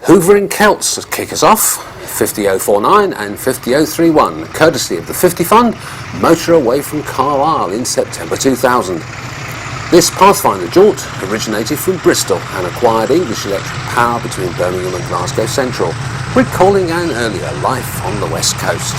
Hoover in Celts kick us off, 50049 and 50031, courtesy of the 50 Fund, motor away from Carlisle in September 2000. This Pathfinder jaunt originated from Bristol and acquired English electric power between Birmingham and Glasgow Central, recalling an earlier life on the west coast.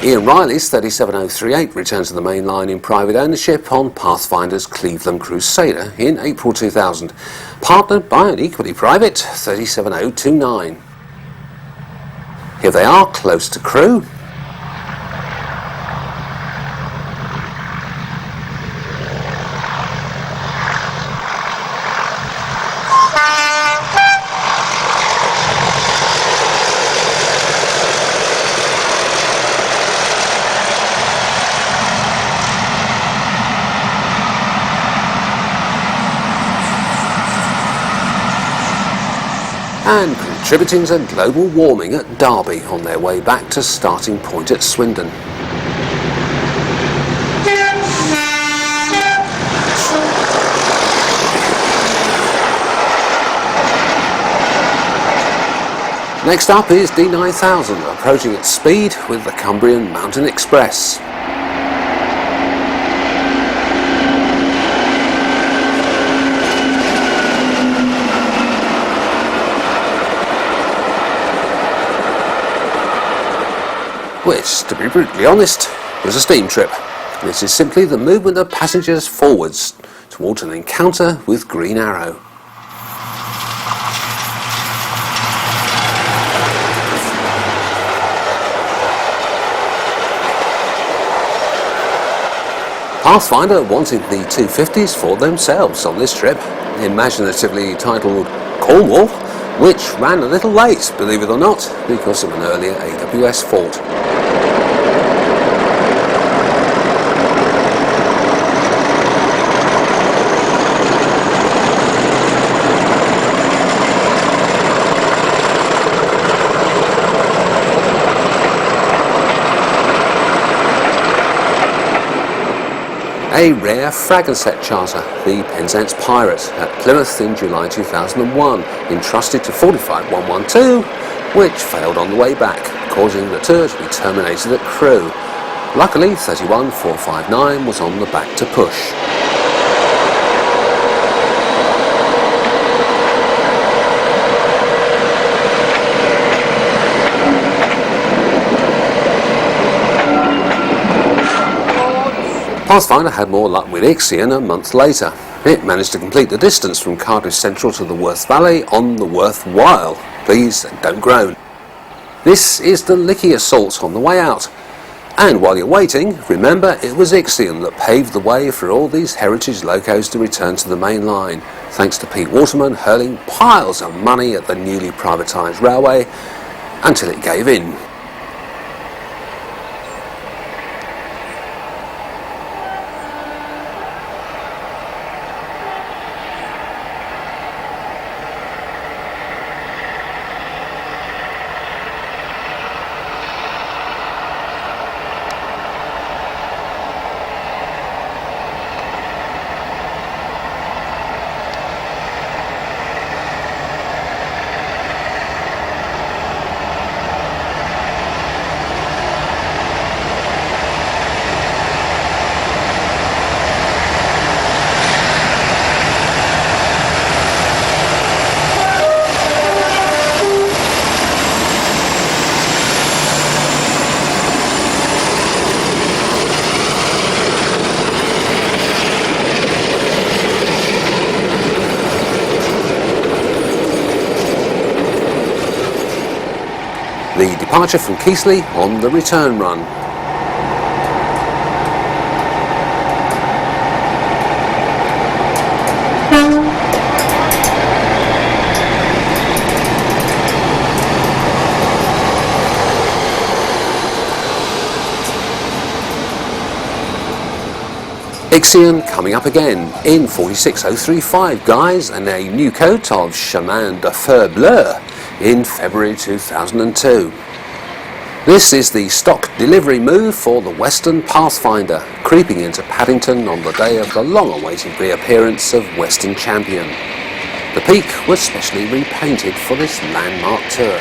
Ian Riley's 37038 returned to the main line in private ownership on Pathfinder's Cleveland Crusader in April 2000, partnered by an equally private 37029. Here they are, close to crew. And contributing to global warming at Derby on their way back to starting point at Swindon. Next up is D9000, approaching at speed with the Cumbrian Mountain Express. Which, to be brutally honest, was a steam trip. This is simply the movement of passengers forwards towards an encounter with Green Arrow. Pathfinder wanted the 250s for themselves on this trip, imaginatively titled Cornwall, which ran a little late, believe it or not, because of an earlier AWS fault. A rare frag and set charter, the Penzance Pirate, at Plymouth in July 2001, entrusted to 45112, which failed on the way back, causing the tour to be terminated at Crewe. Luckily, 31459 was on the back to push. Pathfinder had more luck with Ixion a month later. It managed to complete the distance from Cardiff Central to the Worth Valley on the Worthwhile. Please don't groan. This is the Lickey assault on the way out. And while you're waiting, remember it was Ixion that paved the way for all these heritage locos to return to the main line, thanks to Pete Waterman hurling piles of money at the newly privatised railway until it gave in. The departure from Keighley on the return run. Ixion coming up again in 46035 guys, and a new coat of Chemin de Fer Bleu in February 2002. This is the stock delivery move for the Western Pathfinder, creeping into Paddington on the day of the long-awaited reappearance of Western Champion. The Peak was specially repainted for this landmark tour.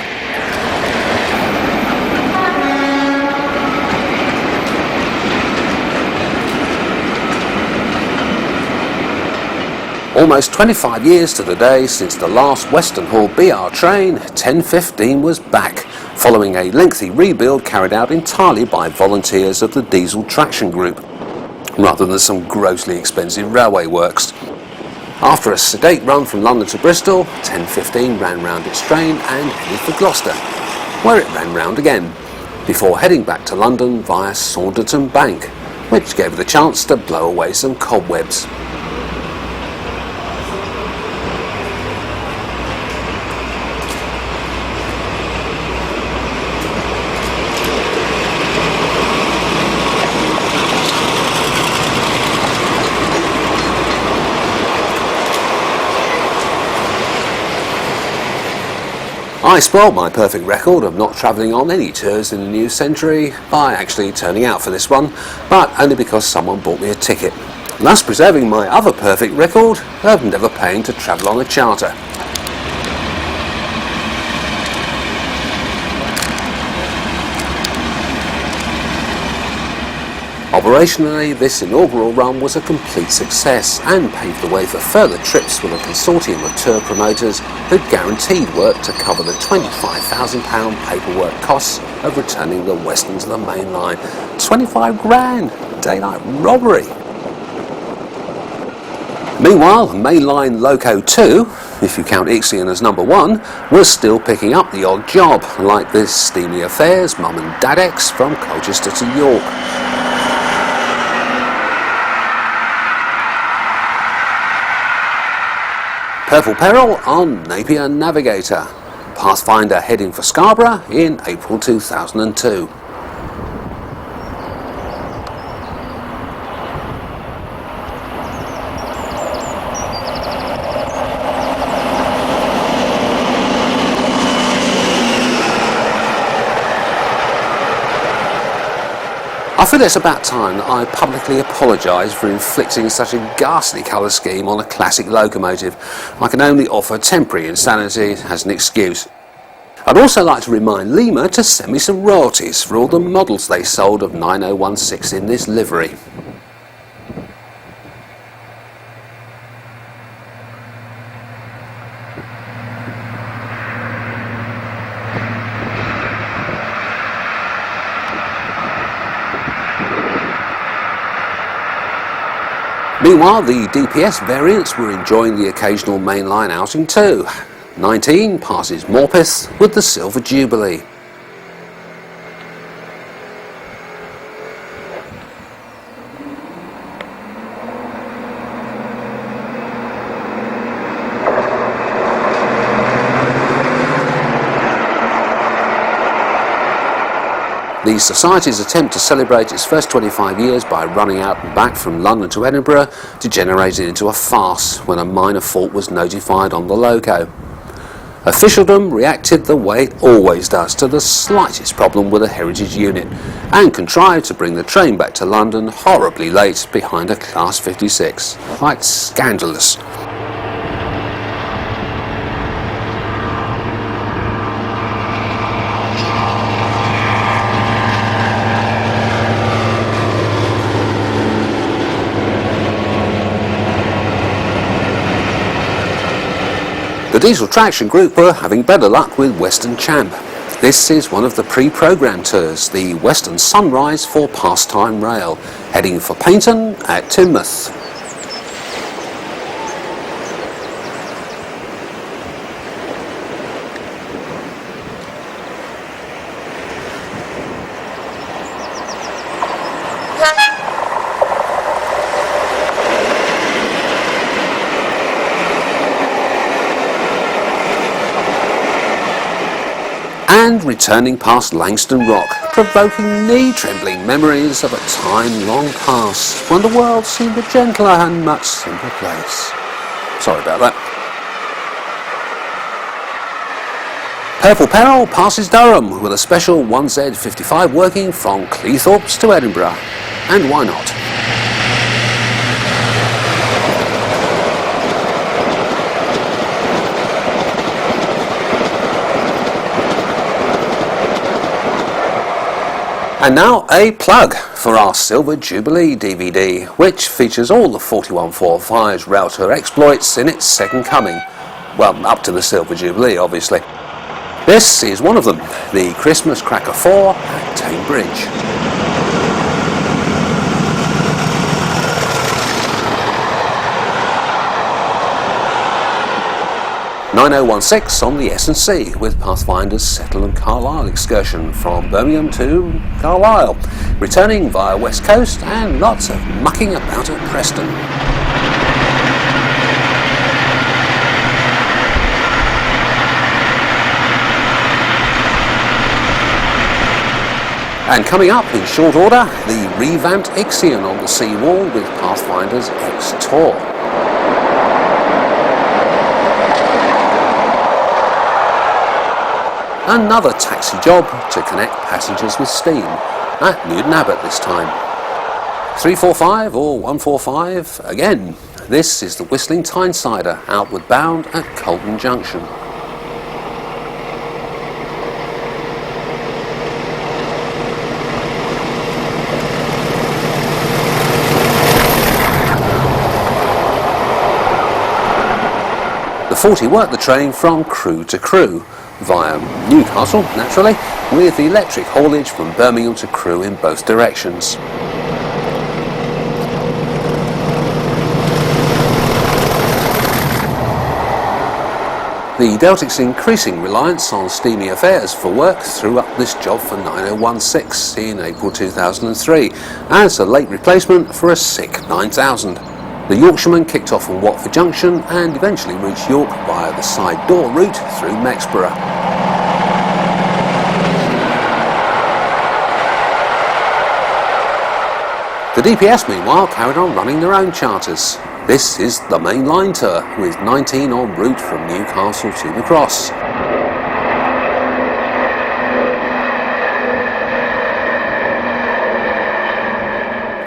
Almost 25 years to the day since the last Western Hall BR train, 1015 was back, following a lengthy rebuild carried out entirely by volunteers of the Diesel Traction Group, rather than some grossly expensive railway works. After a sedate run from London to Bristol, 1015 ran round its train and headed for Gloucester, where it ran round again, before heading back to London via Saunderton Bank, which gave it a chance to blow away some cobwebs. I spoiled my perfect record of not travelling on any tours in the new century by actually turning out for this one, but only because someone bought me a ticket, thus preserving my other perfect record of never paying to travel on a charter. Operationally, this inaugural run was a complete success and paved the way for further trips with a consortium of tour promoters who'd guaranteed work to cover the £25,000 paperwork costs of returning the Western to the mainline. 25 grand! Daylight robbery! Meanwhile, Mainline Loco 2, if you count Ixion as number 1, was still picking up the odd job, like this Steamy Affairs Mum and Dad X from Colchester to York. Purple Peril on Napier Navigator. Pathfinder heading for Scarborough in April 2002. I feel it's about time that I publicly apologise for inflicting such a ghastly colour scheme on a classic locomotive. I can only offer temporary insanity as an excuse. I'd also like to remind Lima to send me some royalties for all the models they sold of 9016 in this livery. Meanwhile, the DPS variants were enjoying the occasional mainline outing too. 19 passes Morpeth with the Silver Jubilee. The Society's attempt to celebrate its first 25 years by running out and back from London to Edinburgh degenerated into a farce when a minor fault was notified on the loco. Officialdom reacted the way it always does to the slightest problem with a heritage unit and contrived to bring the train back to London horribly late behind a Class 56. Quite scandalous. The Diesel Traction Group were having better luck with Western Champ. This is one of the pre-programmed tours, the Western Sunrise for Pastime Rail, heading for Paignton at Teignmouth. And and returning past Langston Rock, provoking knee-trembling memories of a time long past when the world seemed a gentler and much simpler place. Sorry about that. Purple Peril passes Durham with a special 1Z55 working from Cleethorpes to Edinburgh. And why not? And now a plug for our Silver Jubilee DVD, which features all the 4145's Railtour exploits in its second coming. Well, up to the Silver Jubilee, obviously. This is one of them, the Christmas Cracker 4 at Tame Bridge. (9016) on the S&C with Pathfinder's Settle and Carlisle excursion from Birmingham to Carlisle, returning via West Coast and lots of mucking about at Preston. And coming up in short order, the revamped Ixion on the seawall with Pathfinder's X-Tour. Another taxi job to connect passengers with steam, at Newton Abbot this time. 345 or 145, again, this is the Whistling Tynesider outward bound at Colton Junction. The 40 worked the train from Crewe to Crewe, via Newcastle, naturally, with electric haulage from Birmingham to Crewe in both directions. The Deltics' increasing reliance on steamy affairs for work threw up this job for 9016 in April 2003 as a late replacement for a sick 9000. The Yorkshireman kicked off from Watford Junction and eventually reached York via the side door route through Mexborough. The DPS meanwhile carried on running their own charters. This is the Mainline tour with 19 en route from Newcastle to the Cross.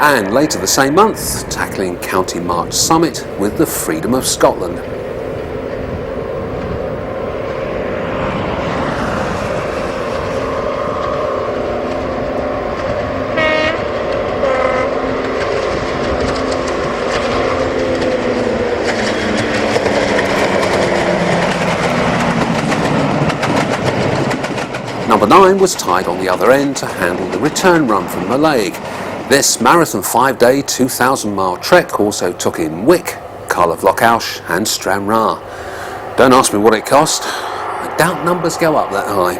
And later the same month, tackling County March Summit with the Freedom of Scotland. Number 9 was tied on the other end to handle the return run from Mallaig. This marathon 5-day, 2,000-mile trek also took in Wick, Carl of Lochaush and Stranraer. Don't ask me what it cost. I doubt numbers go up that high.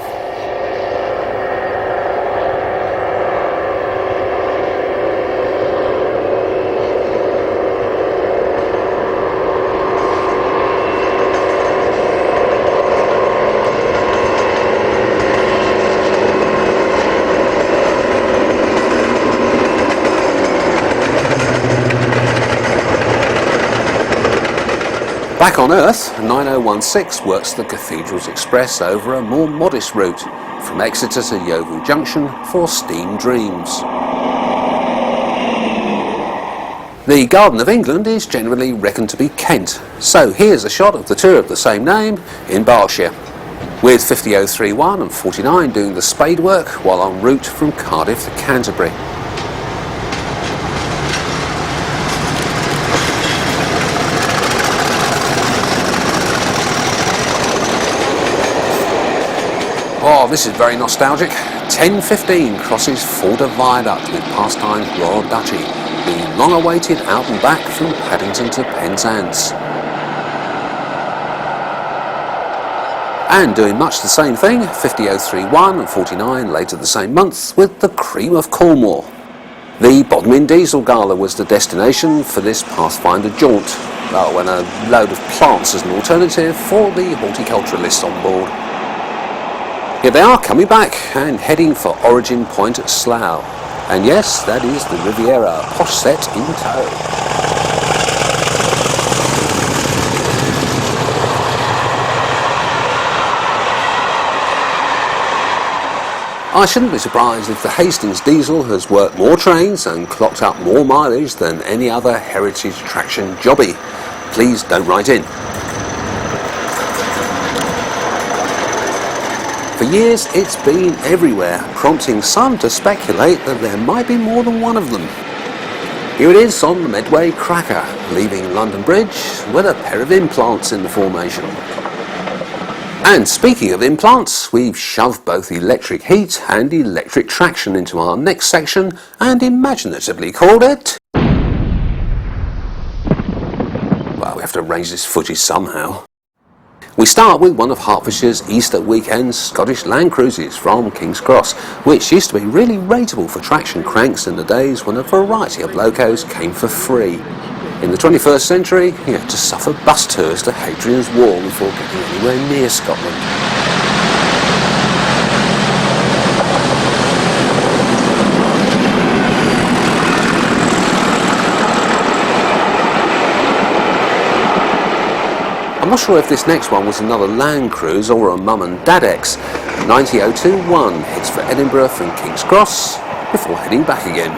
Back on Earth, 9016 works the Cathedrals Express over a more modest route, from Exeter to Yeovil Junction for Steam Dreams. The Garden of England is generally reckoned to be Kent, so here's a shot of the tour of the same name in Berkshire, with 50031 and 49 doing the spade work while en route from Cardiff to Canterbury. Oh, this is very nostalgic. 10:15 crosses Forder Viaduct with Pastimes Royal Duchy, the long-awaited out and back from Paddington to Penzance. And doing much the same thing, 50031 and 49 later the same month with the Cream of Cornwall. The Bodmin Diesel Gala was the destination for this Pathfinder jaunt, and a load of plants as an alternative for the horticulturalists on board. Here they are coming back and heading for Origin Point at Slough. And yes, that is the Riviera, posh set in tow. I shouldn't be surprised if the Hastings diesel has worked more trains and clocked up more mileage than any other heritage traction jobby. Please don't write in. For years it's been everywhere, prompting some to speculate that there might be more than one of them. Here it is on the Medway Cracker, leaving London Bridge with a pair of implants in the formation. And speaking of implants, we've shoved both electric heat and electric traction into our next section and imaginatively called it... Well, we have to arrange this footage somehow. We start with one of Hertfordshire's Easter weekend Scottish Land Cruises from King's Cross, which used to be really rateable for traction cranks in the days when a variety of locos came for free. In the 21st century, you had to suffer bus tours to Hadrian's Wall before getting anywhere near Scotland. I'm not sure if this next one was another Land Cruise or a Mum and Dad X. 90021 heads for Edinburgh from King's Cross before heading back again.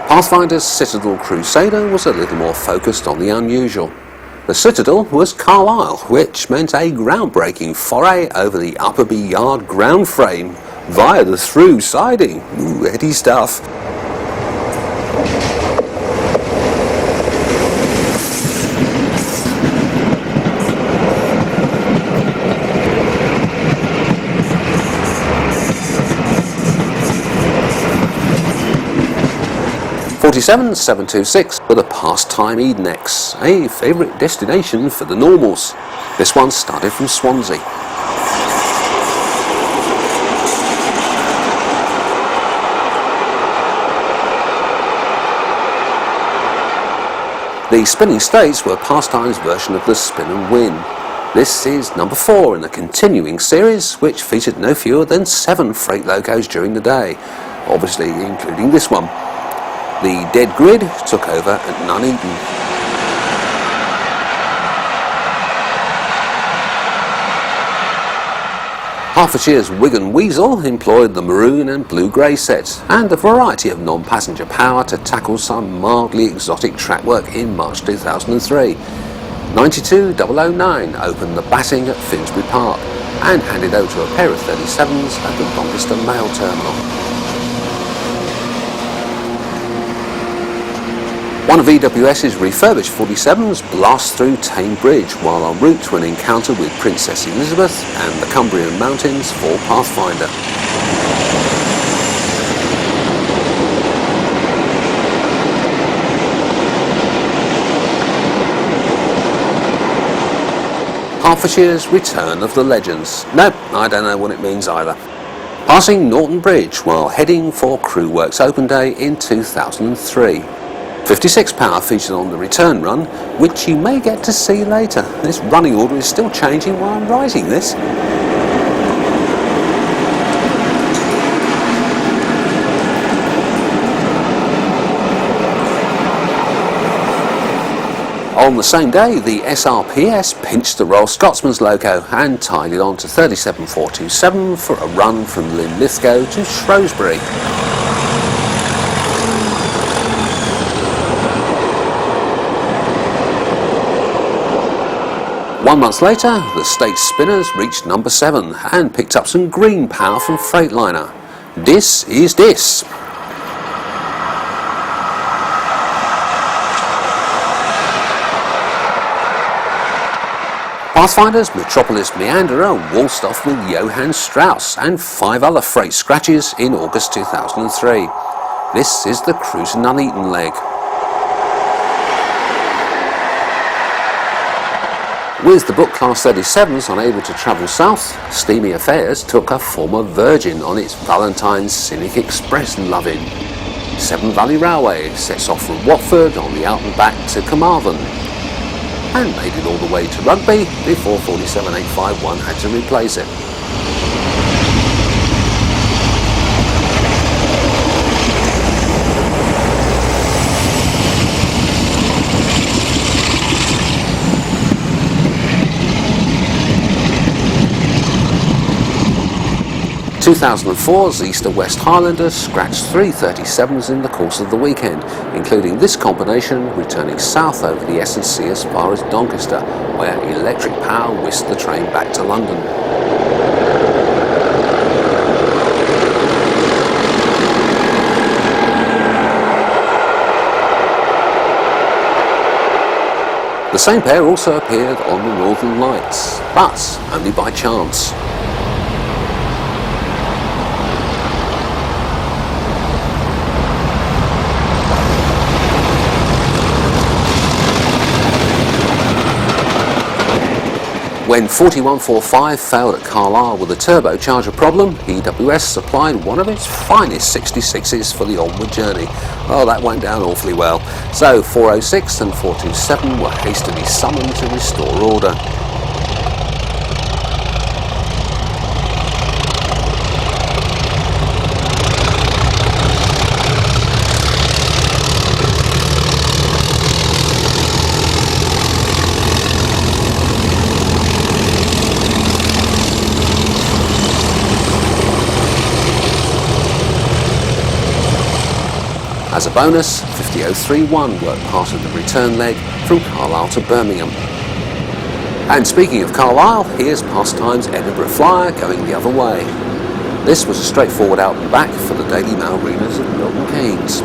Pathfinder's Citadel Crusader was a little more focused on the unusual. The Citadel was Carlisle, which meant a groundbreaking foray over the Upperby Yard ground frame via the through siding. Ooh, heady stuff. '47-726 with a pastime Edenex, a favourite destination for the normals. This one started from Swansea. The Spinning States were Pastime's version of the Spin and Win. This is number 4 in the continuing series, which featured no fewer than 7 freight locos during the day, obviously including this one. The dead grid took over at Nuneaton. Hertfordshire's Wigan Weasel employed the maroon and blue-grey sets and a variety of non-passenger power to tackle some mildly exotic track work in March 2003. 92009 opened the batting at Finsbury Park and handed over to a pair of 37s at the Doncaster Mail Terminal. One of EWS's refurbished 47s blasts through Tame Bridge while en route to an encounter with Princess Elizabeth and the Cumbrian Mountains for Pathfinder. Hertfordshire's Return of the Legends. Nope, I don't know what it means either. Passing Norton Bridge while heading for Crew Works Open Day in 2003. 56 power featured on the return run, which you may get to see later. This running order is still changing while I'm writing this. On the same day, the SRPS pinched the Royal Scotsman's loco and tied it on to 37427 for a run from Linlithgow to Shrewsbury. 1 month later, the State Spinners reached number 7 and picked up some green power from Freightliner. This is this. Pathfinder's Metropolis Meanderer waltzed off with Johann Strauss and 5 other freight scratches in August 2003. This is the Cruise Nuneaton leg. With the Book Class 37s unable to travel south, Steamy Affairs took a former Virgin on its Valentine's Scenic Express loving. Severn Valley Railway sets off from Watford on the out and back to Carmarthen, and made it all the way to Rugby before 47851 had to replace it. In 2004's Easter West Highlander scratched 3 37s in the course of the weekend, including this combination returning south over the S&C as far as Doncaster, where electric power whisked the train back to London. The same pair also appeared on the Northern Lights, but only by chance. When 4145 failed at Carlisle with a turbocharger problem, EWS supplied one of its finest 66s for the onward journey. Well, that went down awfully well. So 406 and 427 were hastily summoned to restore order. As a bonus, 50031 worked part of the return leg from Carlisle to Birmingham. And speaking of Carlisle, here's Pastime's Edinburgh Flyer going the other way. This was a straightforward out and back for the Daily Mail readers of Milton Keynes.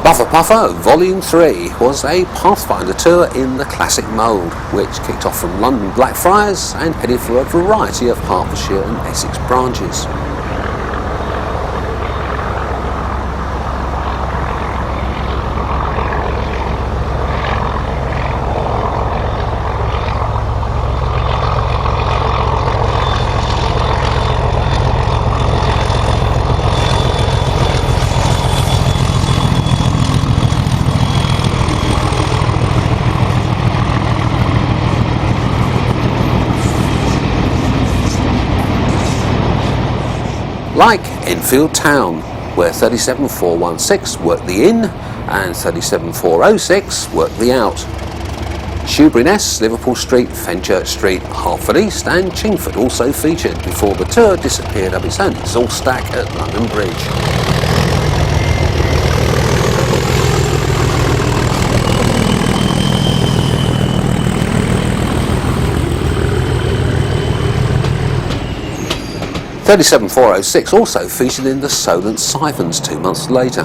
Buffer Puffer Volume 3 was a Pathfinder tour in the classic mould, which kicked off from London Blackfriars and headed for a variety of Hertfordshire and Essex branches. Like Enfield Town, where 37416 worked the in and 37406 worked the out. Shoebury-Ness, Liverpool Street, Fenchurch Street, Hertford East and Chingford also featured before the tour disappeared up its own exhaust stack at London Bridge. 37406 also featured in the Solent Siphons 2 months later.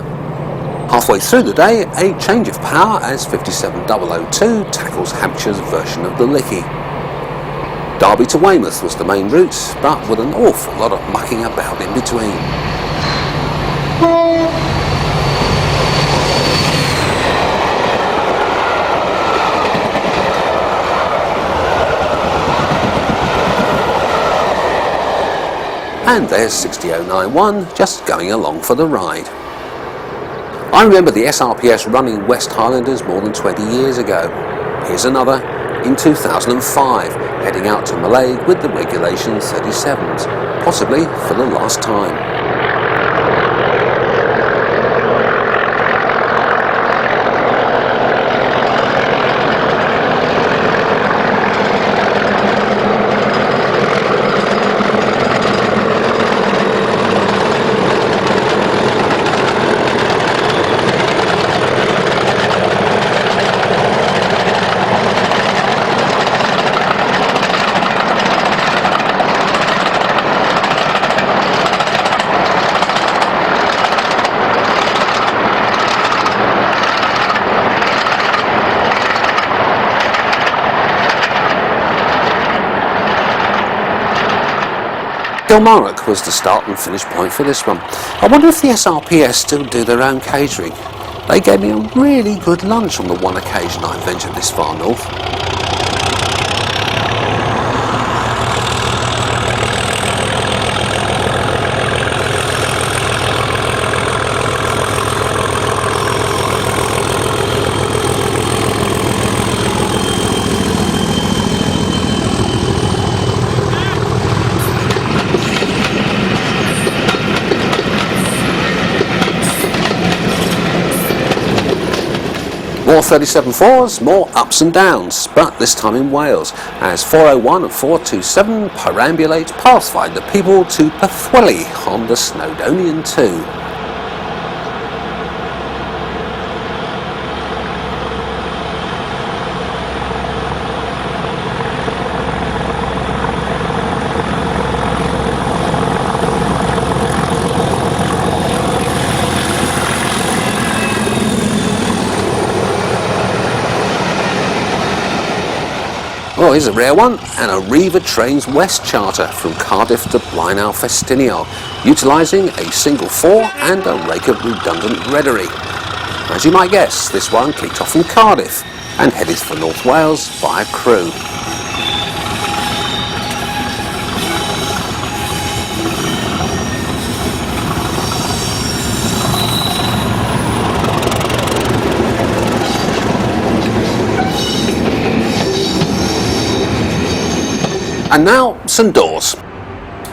Halfway through the day, a change of power as 57002 tackles Hampshire's version of the Lickey. Derby to Weymouth was the main route, but with an awful lot of mucking about in between. And there's 60091 just going along for the ride. I remember the SRPS running West Highlanders more than 20 years ago. Here's another in 2005, heading out to Mallaig with the regulation 37s, possibly for the last time. Kilmarnock was the start and finish point for this one. I wonder if the SRPS still do their own catering. They gave me a really good lunch on the one occasion I ventured this far north. More 37.4s, more ups and downs, but this time in Wales, as 401 and 427 perambulate Pathfinder people to Pwllheli on the Snowdonian 2. Oh, here's a rare one, and a Riva Trains West charter from Cardiff to Blaenau Festiniog, utilising a single 4 and a rake of redundant reddery. As you might guess, this one kicked off from Cardiff and headed for North Wales via Crewe. And now, St Dawes.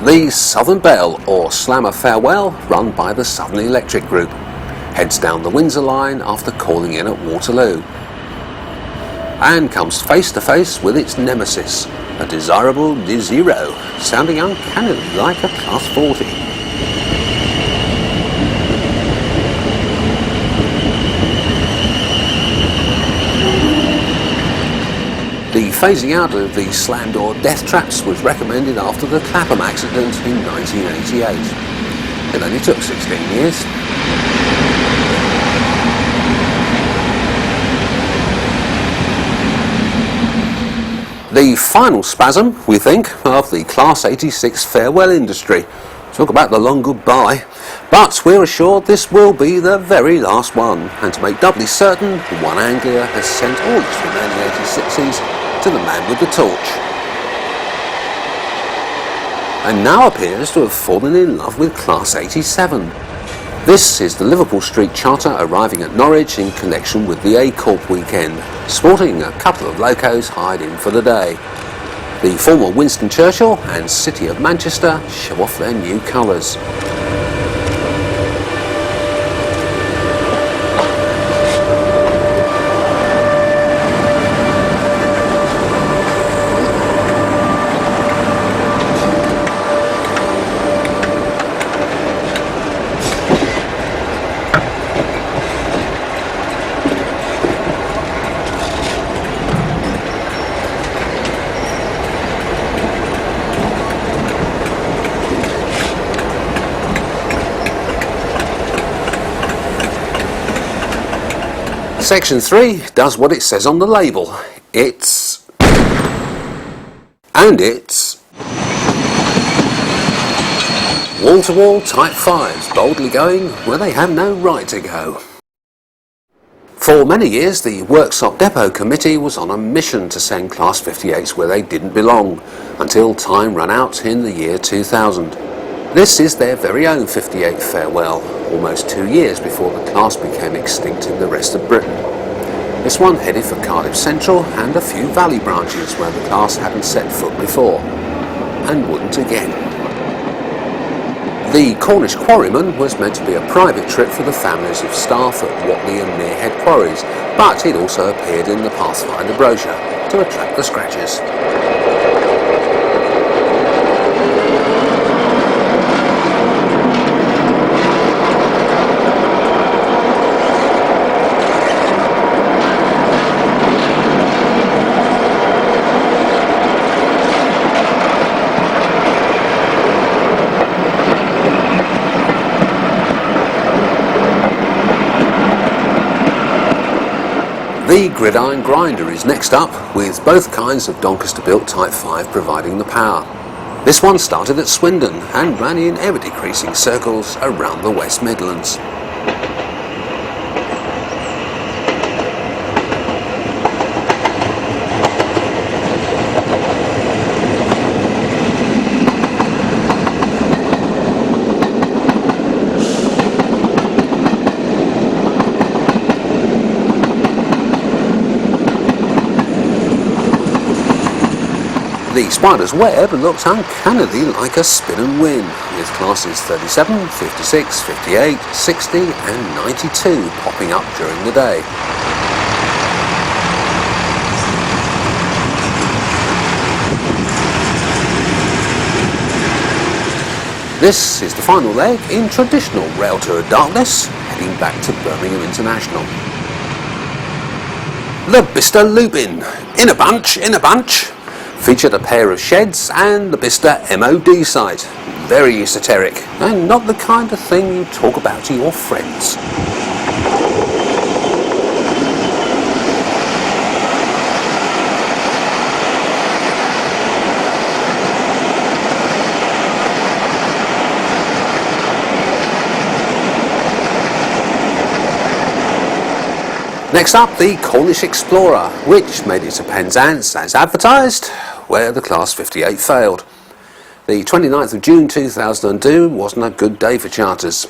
The Southern Belle, or Slammer Farewell, run by the Southern Electric Group, heads down the Windsor line after calling in at Waterloo, and comes face to face with its nemesis, a desirable D0, sounding uncannily like a Class 40. The phasing out of the slam door death traps was recommended after the Clapham accident in 1988. It only took 16 years. The final spasm, we think, of the Class 86 farewell industry. Talk about the long goodbye. But we're assured this will be the very last one, and to make doubly certain, One Anglia has sent all its remaining 86s to the man with the torch, and now appears to have fallen in love with Class 87. This is the Liverpool Street charter arriving at Norwich in connection with the A-Corp weekend, sporting a couple of locos hired in for the day. The former Winston Churchill and City of Manchester show off their new colours. Section 3 does what it says on the label. It's wall-to-wall Type 5s boldly going where they have no right to go. For many years, the Worksop Depot Committee was on a mission to send Class 58s where they didn't belong, until time ran out in the year 2000. This is their very own 58 farewell, almost 2 years before the class became extinct in the rest of Britain. This one headed for Cardiff Central and a few valley branches where the class hadn't set foot before, and wouldn't again. The Cornish Quarryman was meant to be a private trip for the families of staff at Whatley and Merehead quarries, but it also appeared in the Pathfinder brochure to attract the scratchers. The Gridiron Grinder is next up, with both kinds of Doncaster-built Type 5 providing the power. This one started at Swindon and ran in ever-decreasing circles around the West Midlands. The Spider's Web looks uncannily like a spin and win, with classes 37, 56, 58, 60 and 92 popping up during the day. This is the final leg in traditional Railtour darkness, heading back to Birmingham International. The Bicester Loop-In, in a bunch, featured a pair of sheds and the Bicester MOD site. Very esoteric, and not the kind of thing you talk about to your friends. Next up, the Cornish Explorer, which made it to Penzance as advertised, where the Class 58 failed. The 29th of June 2002 wasn't a good day for charters.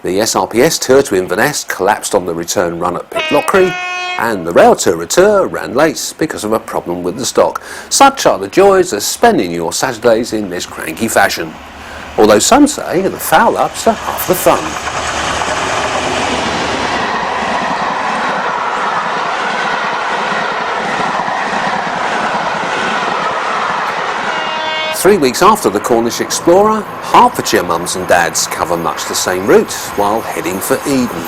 The SRPS tour to Inverness collapsed on the return run at Pitlochry, and the Railtour Retour ran late because of a problem with the stock. Such are the joys of spending your Saturdays in this cranky fashion. Although some say the foul-ups are half the fun. 3 weeks after the Cornish Explorer, Hertfordshire mums and dads cover much the same route while heading for Eden.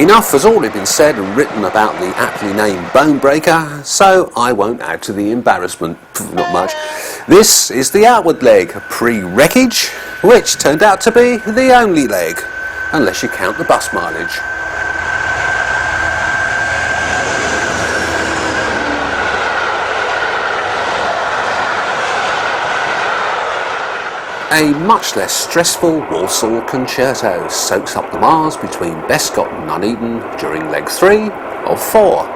Enough has already been said and written about the aptly named Bonebreaker, so I won't add to the embarrassment. Not much. This is the outward leg, pre-wreckage, which turned out to be the only leg, unless you count the bus mileage. A much less stressful Walsall concerto soaks up the miles between Bescot and Nuneaton during leg 3 of 4.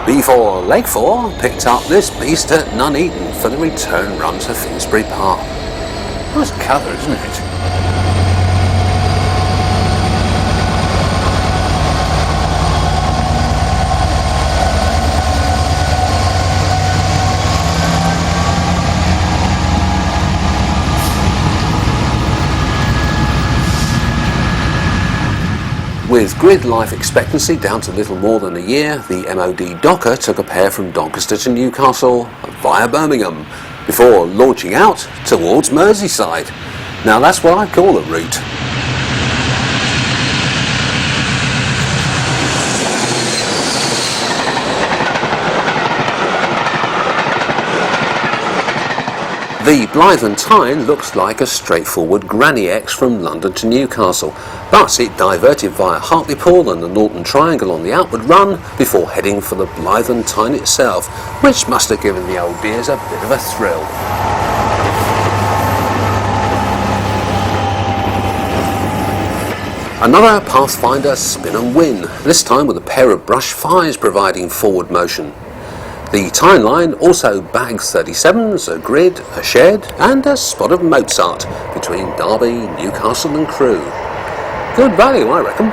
Before leg 4 picked up this beast at Nuneaton for the return run to Finsbury Park. Nice colour, isn't it? With grid life expectancy down to little more than a year, the MOD Docker took a pair from Doncaster to Newcastle via Birmingham, before launching out towards Merseyside. Now that's what I call a route. The Blythe and Tyne looks like a straightforward Granny X from London to Newcastle, but it diverted via Hartlepool and the Norton Triangle on the outward run before heading for the Blythe and Tyne itself, which must have given the old dears a bit of a thrill. Another Pathfinder spin and win, this time with a pair of brush 5s providing forward motion. The Tyne line also bagged 37s, a grid, a shed and a spot of Mozart between Derby, Newcastle and Crewe. Good value, I reckon.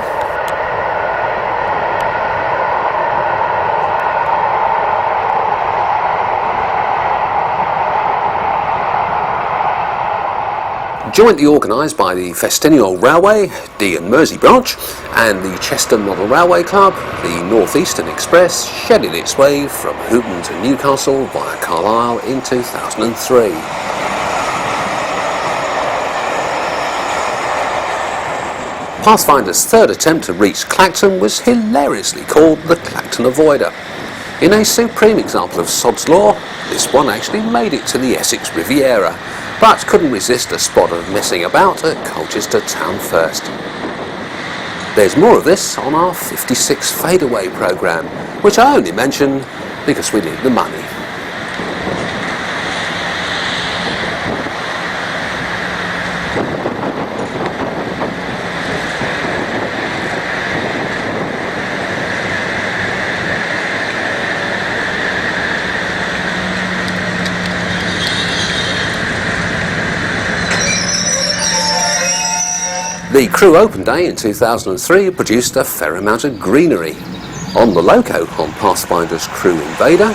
Jointly organised by the Festiniol Railway, Dee and Mersey branch, and the Chester Model Railway Club, the North Eastern Express shedded its way from Houghton to Newcastle via Carlisle in 2003. Pathfinder's third attempt to reach Clacton was hilariously called the Clacton Avoider. In a supreme example of sod's law, this one actually made it to the Essex Riviera, but couldn't resist a spot of messing about at Colchester Town First. There's more of this on our 56 Fadeaway programme, which I only mention because we need the money. The crew open day in 2003 produced a fair amount of greenery. On the loco on Pathfinder's Crew Invader,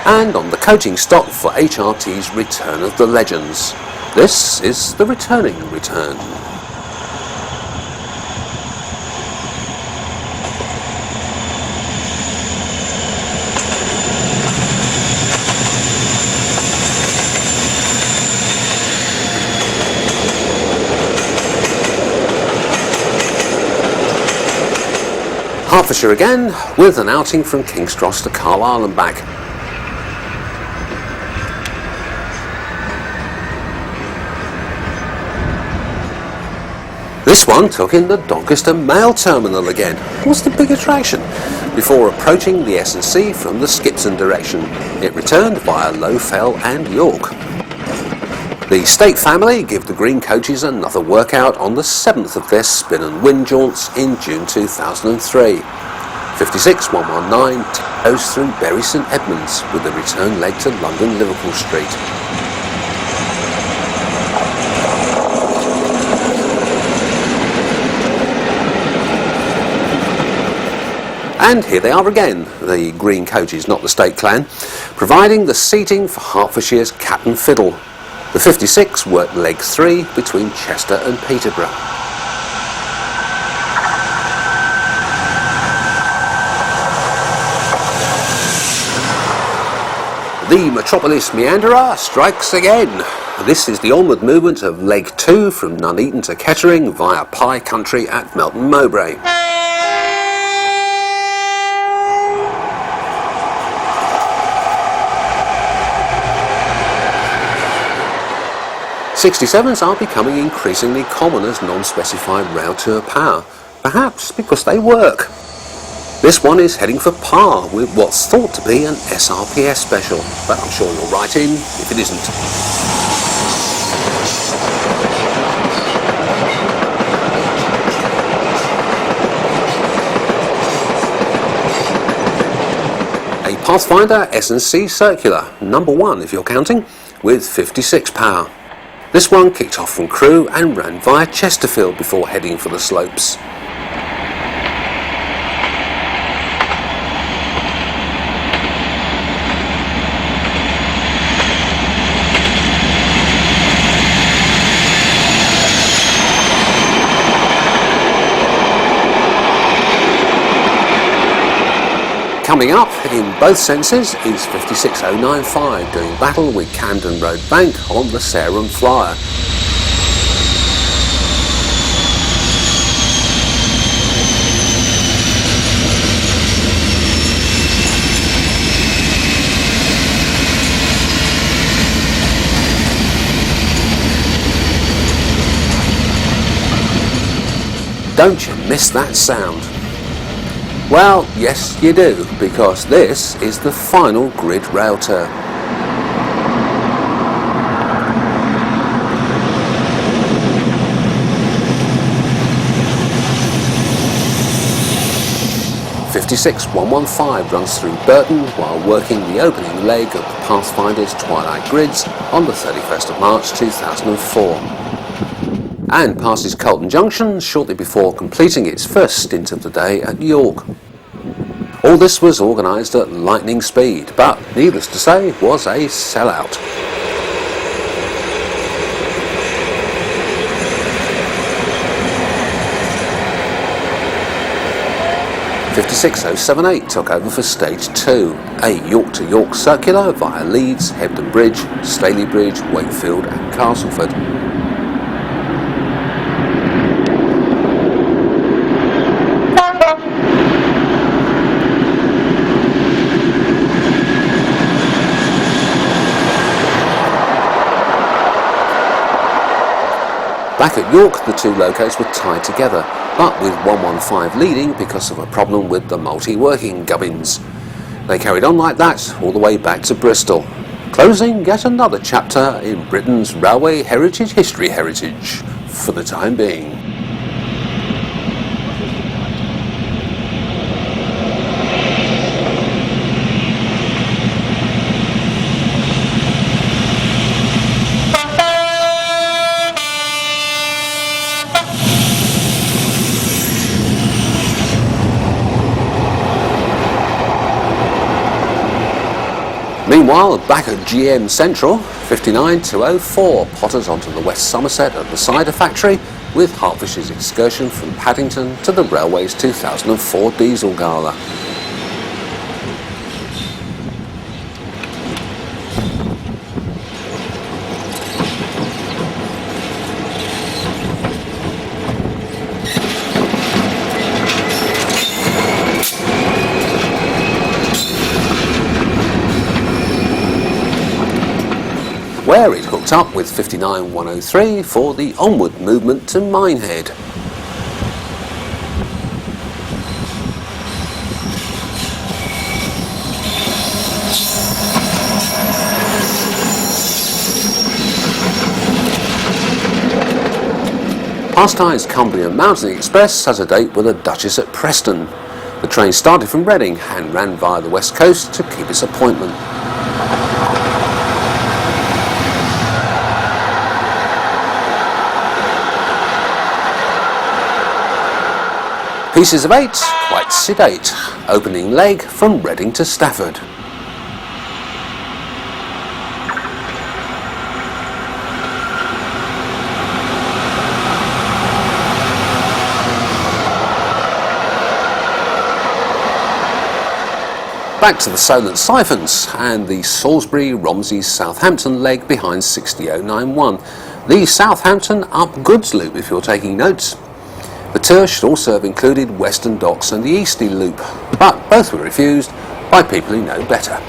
and on the coaching stock for HRT's Return of the Legends. This is the returning return. Hertfordshire again, with an outing from King's Cross to Carlisle and back. This one took in the Doncaster Mail Terminal again. What's the big attraction? Before approaching the S&C from the Skipton direction, it returned via Lowfell and York. The State family give the green coaches another workout on the 7th of their spin and win jaunts in June 2003. 56-119 goes through Bury St Edmunds with the return leg to London Liverpool Street. And here they are again, the green coaches, not the State clan, providing the seating for Hertfordshire's Cat and Fiddle. The 56 worked leg 3 between Chester and Peterborough. The Metropolis Meanderer strikes again. This is the onward movement of leg 2 from Nuneaton to Kettering via Pye Country at Melton Mowbray. '67s are becoming increasingly common as non-specified Railtour power, perhaps because they work. This one is heading for par with what's thought to be an SRPS special, but I'm sure you'll write in if it isn't. A Pathfinder S&C Circular, number 1 if you're counting, with 56 power. This one kicked off from Crewe and ran via Chesterfield before heading for the slopes. Coming up, in both senses, is 56095 doing battle with Camden Road Bank on the Sarum Flyer. Don't you miss that sound? Well, yes you do, because this is the final grid Railtour. '56-115 runs through Burton while working the opening leg of the Pathfinder's Twilight Grids on the 31st of March 2004. And passes Colton Junction shortly before completing its first stint of the day at York. All this was organised at lightning speed, but needless to say was a sellout. 56078 took over for Stage 2, a York to York circular via Leeds, Hebden Bridge, Staley Bridge, Wakefield and Castleford. Back at York, the two locos were tied together, but with 115 leading because of a problem with the multi-working gubbins. They carried on like that all the way back to Bristol, closing yet another chapter in Britain's railway heritage for the time being. Meanwhile, back at GM Central, 59204 potters onto the West Somerset at the cider factory with Hertfordshire's excursion from Paddington to the railway's 2004 diesel gala. Where it hooked up with 59103 for the onward movement to Minehead. Pastime's Cumbrian Mountain Express has a date with the Duchess at Preston. The train started from Reading and ran via the west coast to keep its appointment. Pieces of 8, quite sedate, opening leg from Reading to Stafford. Back to the Solent Siphons and the Salisbury-Romsey-Southampton leg behind 60091, the Southampton up goods loop if you're taking notes. The tour should also have included Western Docks and the Eastleigh Loop, but both were refused by people who know better.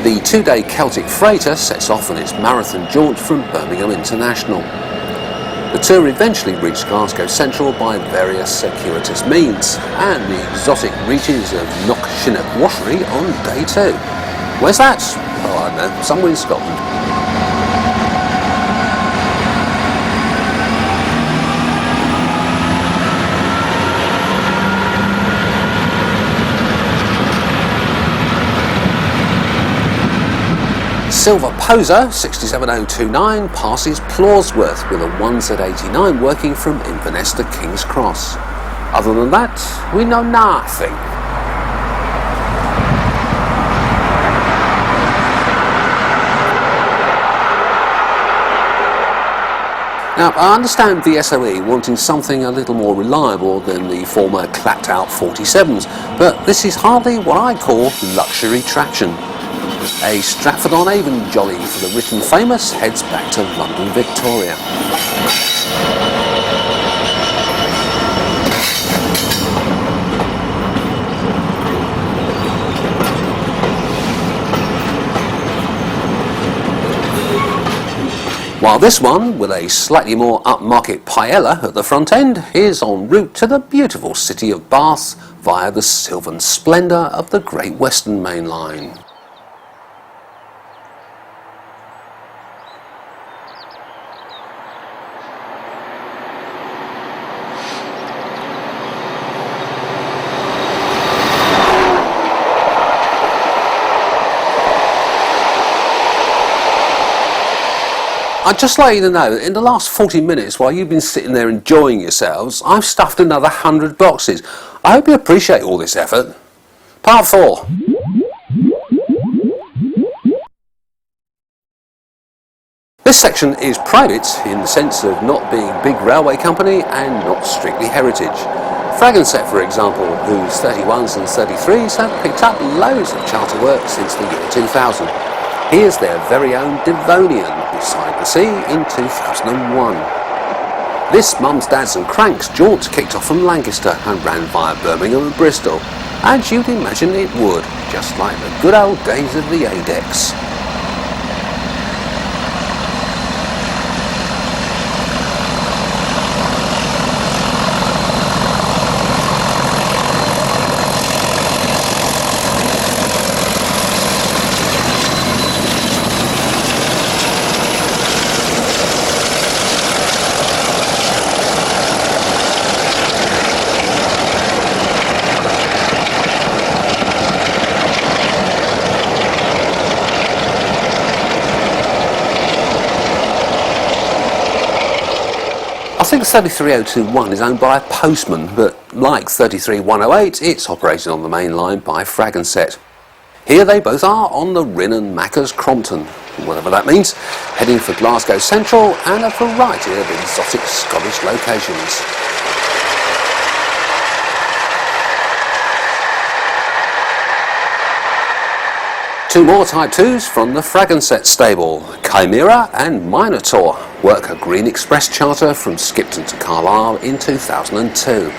The two-day Celtic freighter sets off on its marathon jaunt from Birmingham International. The tour eventually reached Glasgow Central by various circuitous means, and the exotic reaches of Knockshinnagh Washery on day 2. Where's that? Oh, I don't know, somewhere in Scotland. Silver Poser 67029 passes Plawsworth with a 1Z89 working from Inverness to King's Cross. Other than that, we know nothing. Now, I understand the SOE wanting something a little more reliable than the former clapped out 47s, but this is hardly what I call luxury traction. A Stratford-on-Avon jolly for the rich and famous heads back to London Victoria. While this one, with a slightly more upmarket paella at the front end, is en route to the beautiful city of Bath via the sylvan splendour of the Great Western Mainline. I'd just like you to know that in the last 40 minutes while you've been sitting there enjoying yourselves, I've stuffed another 100 boxes. I hope you appreciate all this effort. Part 4. This section is private in the sense of not being big railway company and not strictly heritage. Fragonset, for example, whose 31s and 33s have picked up loads of charter work since the year 2000. Here's their very own Devonian beside the sea in 2001. This Mums, Dads and Cranks jaunt kicked off from Lancaster and ran via Birmingham and Bristol, as you'd imagine it would, just like the good old days of the ADEX. I think 33021 is owned by a postman, but like 33108, it's operated on the main line by Fragonset. Here they both are on the Rhin and Maccas Crompton, whatever that means, heading for Glasgow Central and a variety of exotic Scottish locations. Two more Type 2s from the Fragonset stable, Chimera and Minotaur, work a Green Express charter from Skipton to Carlisle in 2002.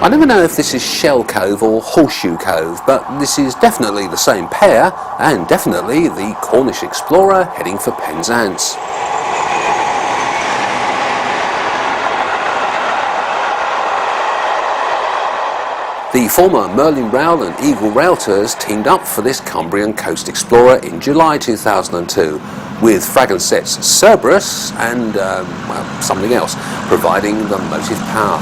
I never know if this is Shell Cove or Horseshoe Cove, but this is definitely the same pair, and definitely the Cornish Explorer heading for Penzance. The former Merlin Rail and Eagle Railtours teamed up for this Cumbrian Coast Explorer in July 2002, with Fragonset's Cerberus and something else, providing the motive power.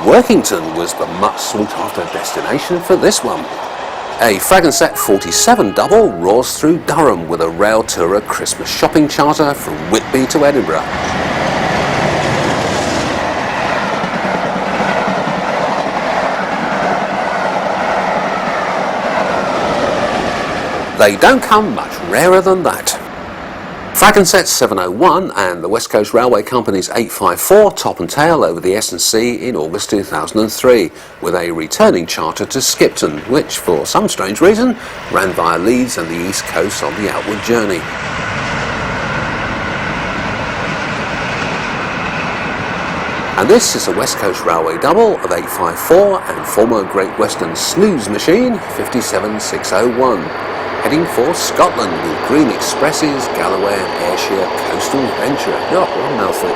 Workington was the much sought after destination for this one. A Fragonset 47 double roars through Durham with a Railtour Christmas shopping charter from Whitby to Edinburgh. They don't come much rarer than that. Fragonset 701 and the West Coast Railway Company's 854 top and tail over the S&C in August 2003, with a returning charter to Skipton, which for some strange reason ran via Leeds and the East Coast on the outward journey. And this is a West Coast Railway double of 854 and former Great Western snooze machine 57601. Heading for Scotland with Green Expresses, Galloway and Ayrshire Coastal Venture. Oh, what a mouthful.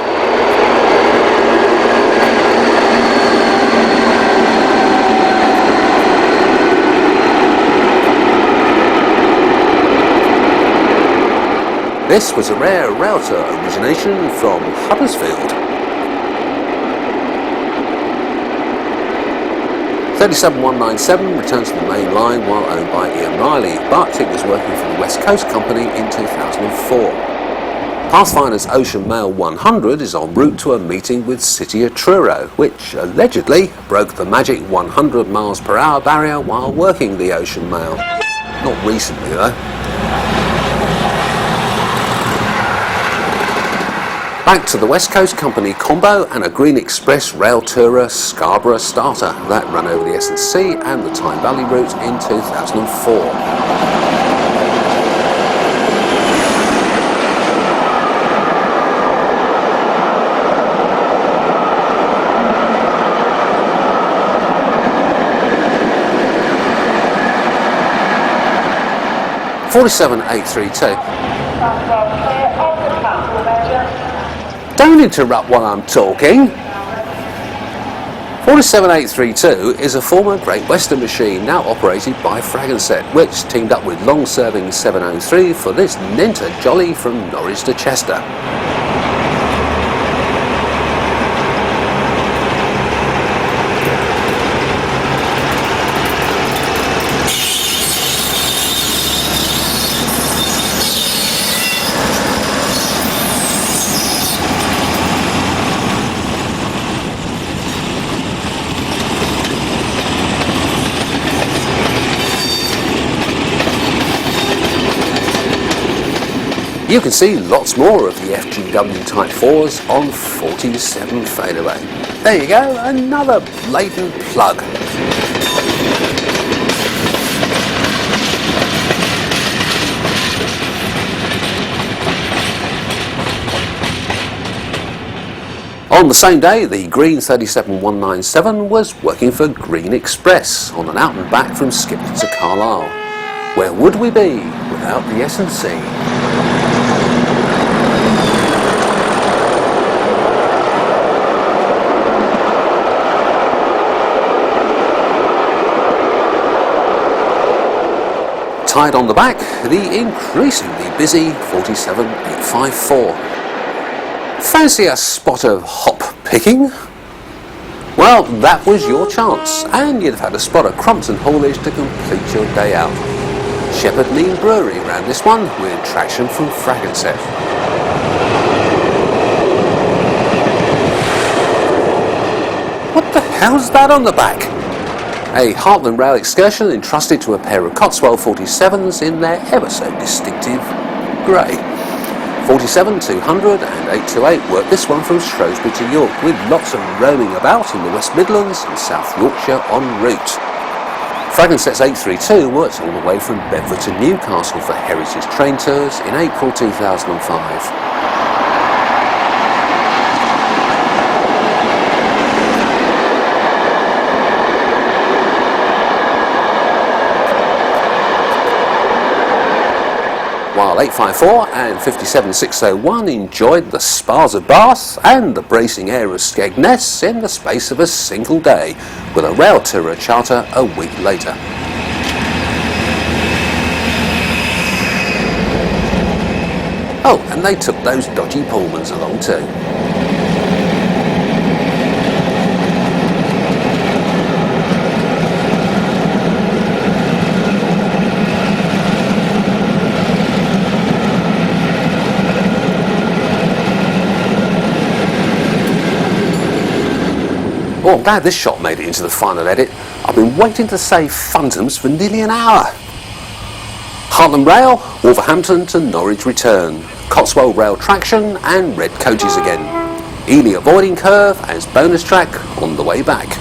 This was a rare Railtour origination from Huddersfield. 37197 returns to the main line while owned by Ian Riley, but it was working for the West Coast Company in 2004. Pathfinder's Ocean Mail 100 is en route to a meeting with City of Truro, which allegedly broke the magic 100 miles per hour barrier while working the Ocean Mail. Not recently though. Back to the West Coast Company combo and a Green Express Railtour Scarborough starter that ran over the S&C and the Tyne Valley route in 2004. (47.832). Don't interrupt while I'm talking. 47832 is a former Great Western machine now operated by Fragonset, which teamed up with long-serving 703 for this Nenter jolly from Norwich to Chester. You can see lots more of the FGW Type 4s on 47 fadeaway. There you go, another blatant plug. On the same day, the Green 37197 was working for Green Express on an out and back from Skipton to Carlisle. Where would we be without the S&C? Tied on the back, the increasingly busy 47854. Fancy a spot of hop picking? Well, that was your chance, and you'd have had a spot of Crumpton haulage to complete your day out. Shepherd Neame Brewery ran this one with traction from Fragonset. What the hell's that on the back? A Heartland Rail excursion entrusted to a pair of Cotswold 47s in their ever so distinctive grey. 47, 200 and 828 worked this one from Shrewsbury to York, with lots of roaming about in the West Midlands and South Yorkshire en route. Fragonset's 832 worked all the way from Bedford to Newcastle for Heritage Train Tours in April 2005. While 854 and 57601 enjoyed the spas of Bath and the bracing air of Skegness in the space of a single day, with a Railtour charter a week later. Oh, and they took those dodgy Pullmans along too. Oh, I'm glad this shot made it into the final edit. I've been waiting to say phantoms for nearly an hour. Heartland Rail, Wolverhampton to Norwich return. Cotswold Rail traction and red coaches again. Ely avoiding curve as bonus track on the way back.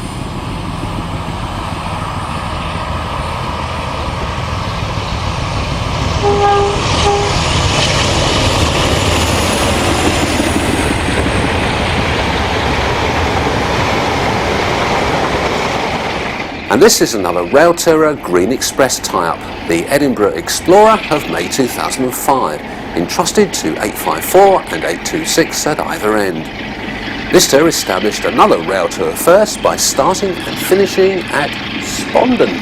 And this is another Railtour Green Express tie-up, the Edinburgh Explorer of May 2005, entrusted to 854 and 826 at either end. This tour established another Railtour first by starting and finishing at Spondon.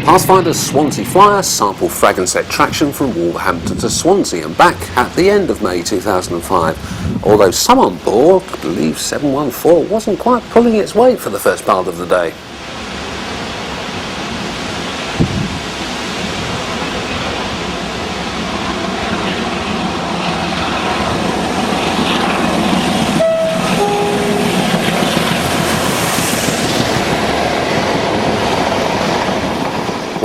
Pathfinder's Swansea Flyer sampled Fragonset traction from Wolverhampton to Swansea and back at the end of May 2005, although some on board believe 714 wasn't quite pulling its weight for the first part of the day.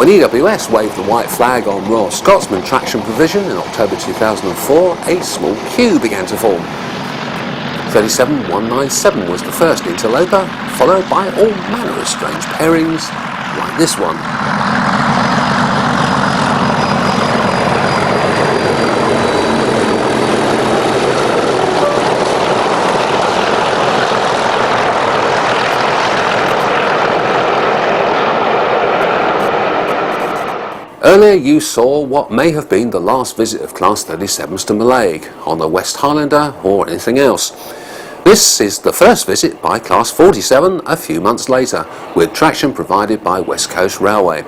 When EWS waved the white flag on Royal Scotsman traction provision in October 2004, a small queue began to form. 37197 was the first interloper, followed by all manner of strange pairings, like this one. Earlier you saw what may have been the last visit of Class 37s to Mallaig, on the West Highlander or anything else. This is the first visit by Class 47 a few months later, with traction provided by West Coast Railway.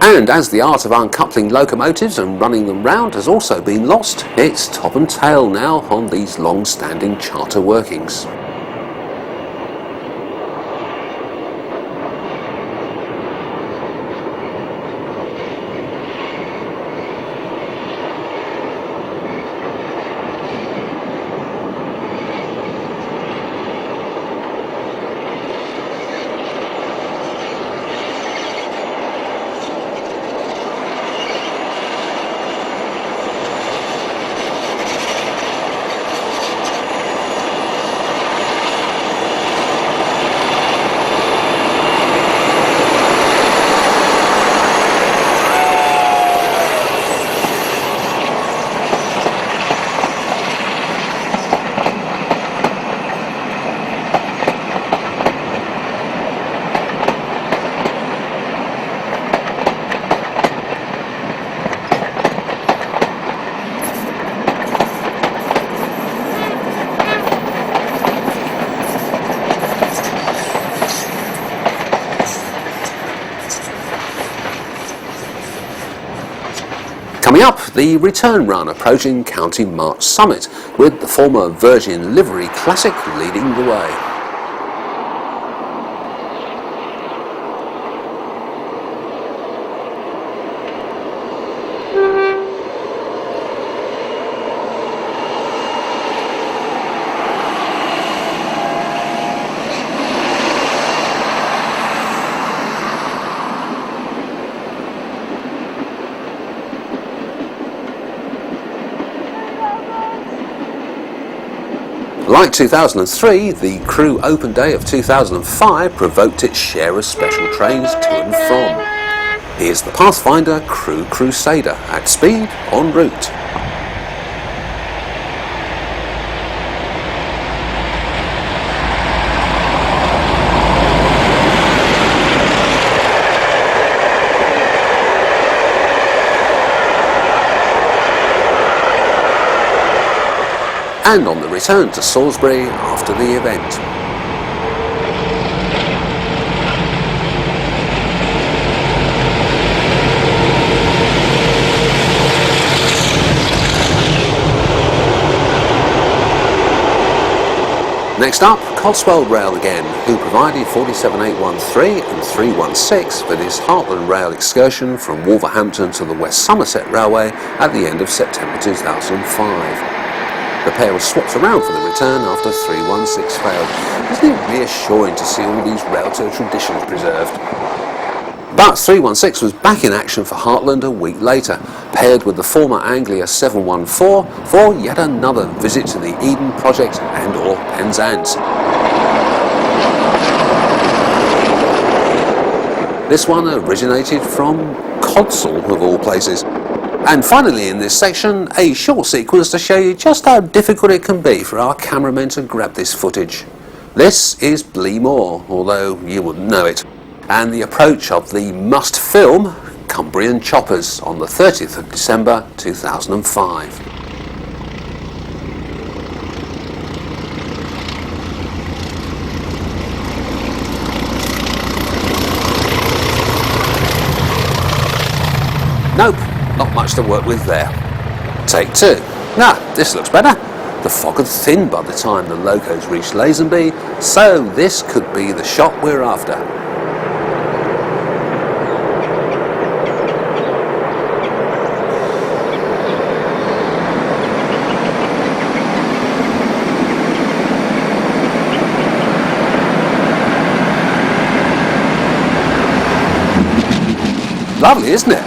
And as the art of uncoupling locomotives and running them round has also been lost, it's top and tail now on these long-standing charter workings. Coming up, the return run approaching County March Summit, with the former Virgin Livery Classic leading the way. Like 2003, the Crew Open Day of 2005 provoked its share of special trains to and from. Here's the Pathfinder Crew Crusader at speed en route. And on the return to Salisbury after the event. Next up, Cotswold Rail again, who provided 47813 and 316 for this Heartland Rail excursion from Wolverhampton to the West Somerset Railway at the end of September 2005. The pair was swapped around for the return after 316 failed. Isn't it reassuring to see all these Railtour traditions preserved? But 316 was back in action for Heartland a week later, paired with the former Anglia 714 for yet another visit to the Eden Project and or Penzance. This one originated from Codsall, of all places. And finally in this section, a short sequence to show you just how difficult it can be for our cameramen to grab this footage. This is Blaenau, although you wouldn't know it, and the approach of the must-film Cumbrian choppers on the 30th of December 2005. Nope. Not much to work with there. Take two. This looks better. The fog had thinned by the time the locos reached Lazenby, so this could be the shot we're after. Lovely, isn't it?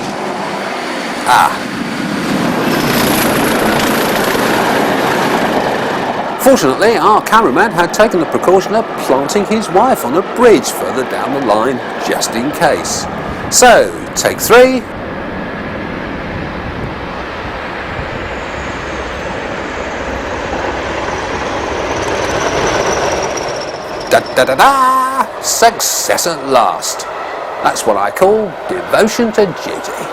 Fortunately, our cameraman had taken the precaution of planting his wife on a bridge further down the line, just in case. So, take 3. Da-da-da-da! Success at last. That's what I call devotion to duty.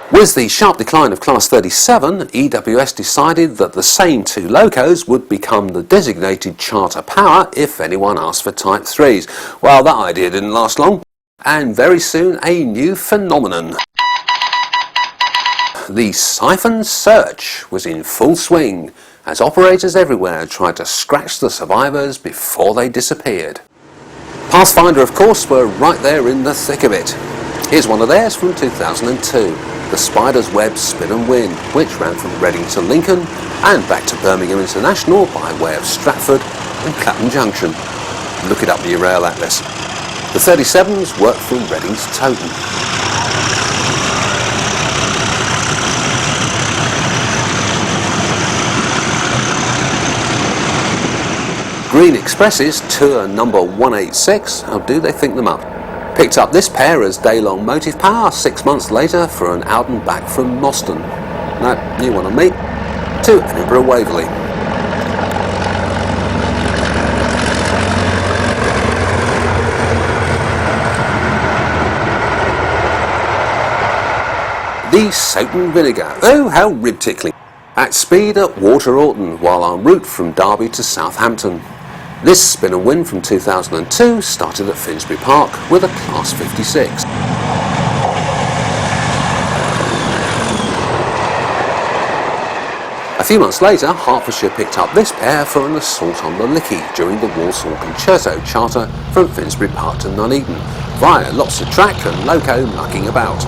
With the sharp decline of Class 37, EWS decided that the same 2 locos would become the designated charter power if anyone asked for Type 3s. Well, that idea didn't last long, and very soon a new phenomenon. The siphon search was in full swing, as operators everywhere tried to scratch the survivors before they disappeared. Pathfinder, of course, were right there in the thick of it. Here's one of theirs from 2002, the Spider's Web Spin and Win, which ran from Reading to Lincoln and back to Birmingham International by way of Stratford and Clapham Junction. Look it up in your rail atlas. The 37s worked from Reading to Towton. Green Expresses tour number 186, how do they think them up? Picked up this pair as day-long motive power 6 months later for an out and back from Moston. No, new one on me, to Edinburgh Waverley. The Soton Vinegar, oh how rib-tickling. At speed at Water Orton while en route from Derby to Southampton. This spin and win from 2002 started at Finsbury Park with a Class 56. A few months later, Hertfordshire picked up this pair for an assault on the Lickey during the Walsall Concerto charter from Finsbury Park to Nuneaton, via lots of track and loco mucking about.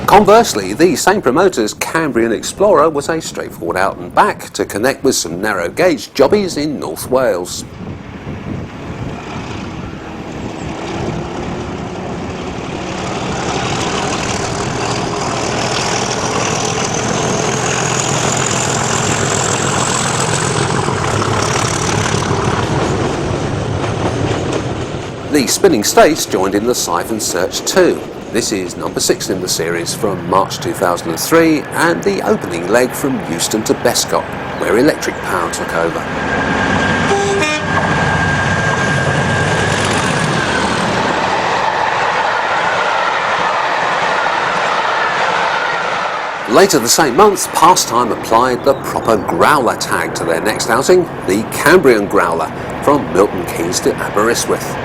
Conversely, the same promoter's Cambrian Explorer was a straightforward out and back to connect with some narrow gauge jobbies in North Wales. The Spinning States joined in the Siphon Search too. This is number 6 in the series from March 2003 and the opening leg from Euston to Bescot, where electric power took over. Later the same month, Pastime applied the proper growler tag to their next outing, the Cambrian Growler, from Milton Keynes to Aberystwyth.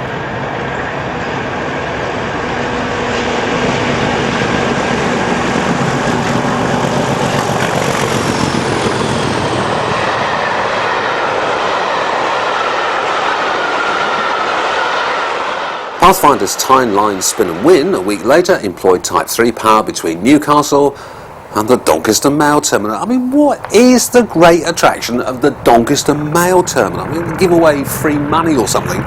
Pathfinder's Tyne Line Spin and Win a week later employed Type 3 power between Newcastle and the Doncaster Mail Terminal. I mean, what is the great attraction of the Doncaster Mail Terminal? I mean, they give away free money or something.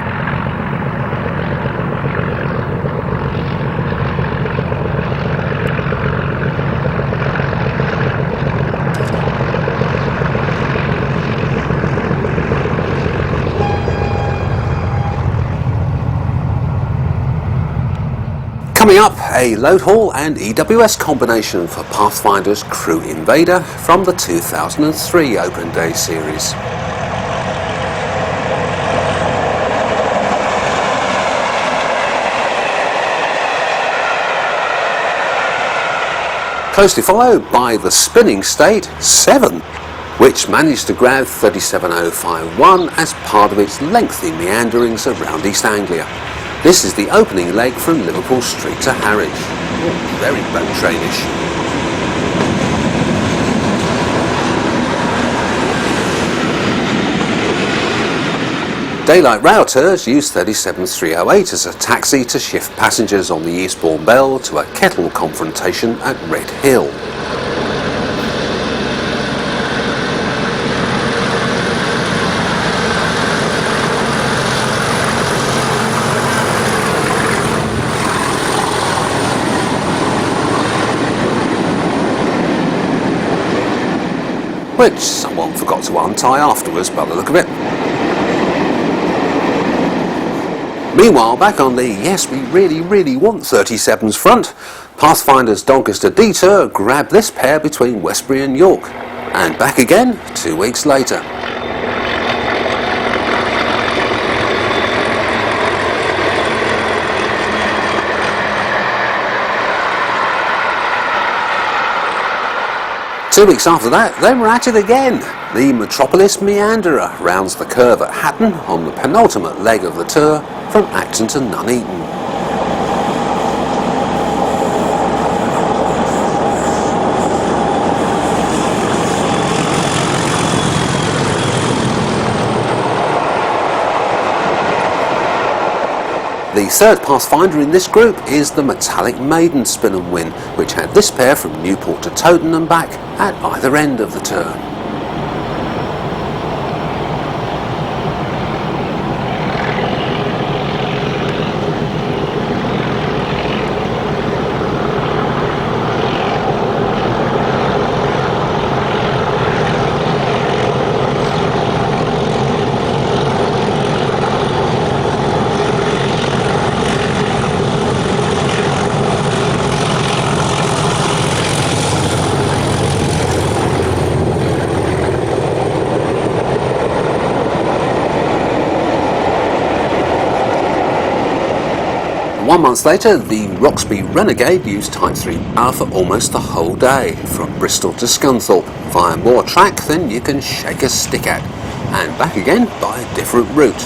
Coming up, a load haul and EWS combination for Pathfinder's Crew Invader from the 2003 Open Day series. Closely followed by the Spinning State 7, which managed to grab 37051 as part of its lengthy meanderings around East Anglia. This is the opening leg from Liverpool Street to Harwich. Oh, very boat trainish. Daylight Railtours use 37308 as a taxi to shift passengers on the Eastbourne Bell to a kettle confrontation at Red Hill. Which someone forgot to untie afterwards by the look of it. Meanwhile, back on the yes we really want 37's front, Pathfinder's Doncaster Detour grabbed this pair between Westbury and York, and back again 2 weeks later. Two weeks after that, they were at it again. The Metropolis Meanderer rounds the curve at Hatton on the penultimate leg of the tour from Acton to Nuneaton. The third Pathfinder in this group is the Metallic Maiden Spin and Win, which had this pair from Newport to Towton and back at either end of the turn. One month later, the Roxby Renegade used Type 3 power for almost the whole day, from Bristol to Scunthorpe, via more track than you can shake a stick at, and back again by a different route.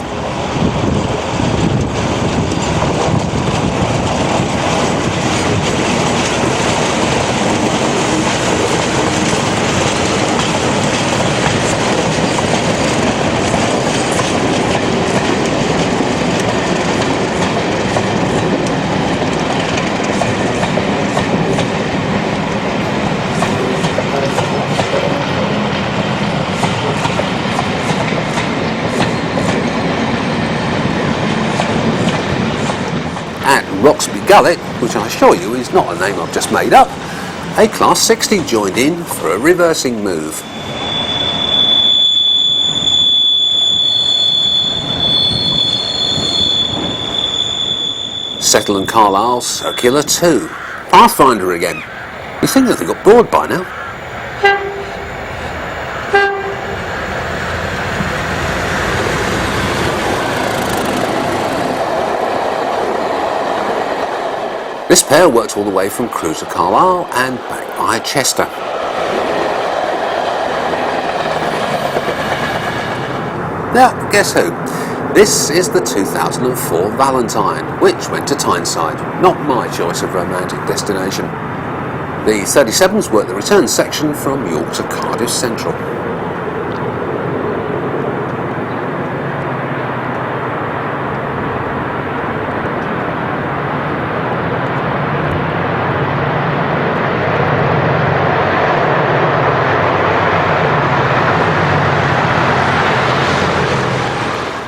Roxby Gullet, which I assure you is not a name I've just made up, a Class 60 joined in for a reversing move. Settle and Carlisle Circular 2. Pathfinder again. You think that they got bored by now? This pair worked all the way from Crewe to Carlisle and back by Chester. Now, guess who? This is the 2004 Valentine, which went to Tyneside, not my choice of romantic destination. The 37s worked the return section from York to Cardiff Central.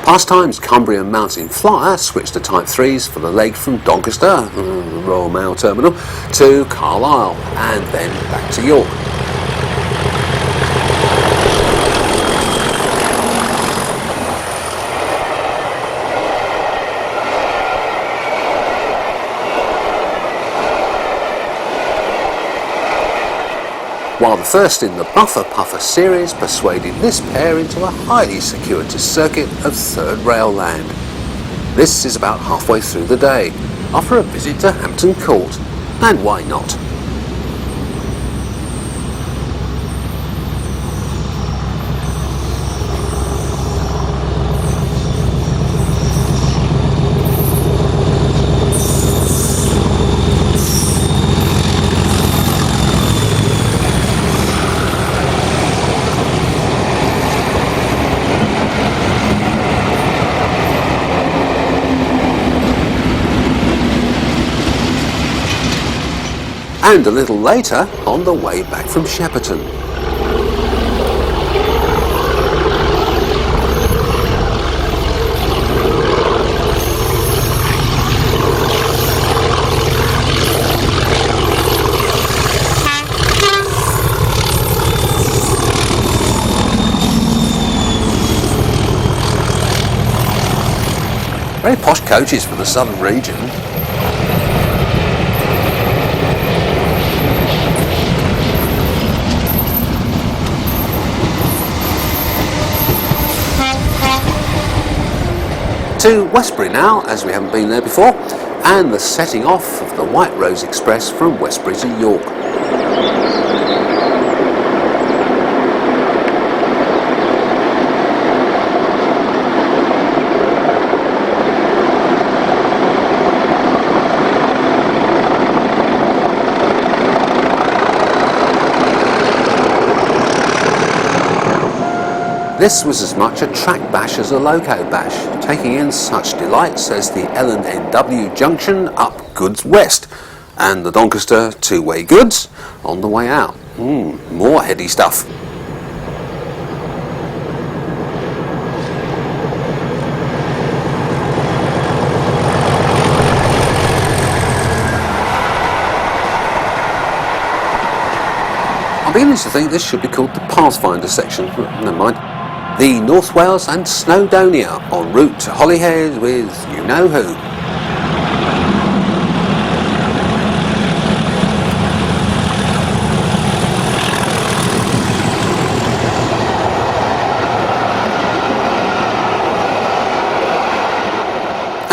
Pastimes Cumbrian Mountain Flyer switched to Type 3s for the leg from Doncaster, Royal Mail Terminal, to Carlisle and then back to York. While the first in the Buffer Puffer series persuaded this pair into a highly circuitous circuit of Third Rail land. This is about halfway through the day, after a visit to Hampton Court, and why not? and a little later on the way back from Shepperton. Very posh coaches for the southern region. To Westbury now, as we haven't been there before, and the setting off of the White Rose Express from Westbury to York. This was as much a track bash as a loco bash, taking in such delights as the L&NW junction up goods west, and the Doncaster two-way goods on the way out. More heady stuff. I'm beginning to think this should be called the Pathfinder section, but never mind. The North Wales and Snowdonia en route to Holyhead with you-know-who.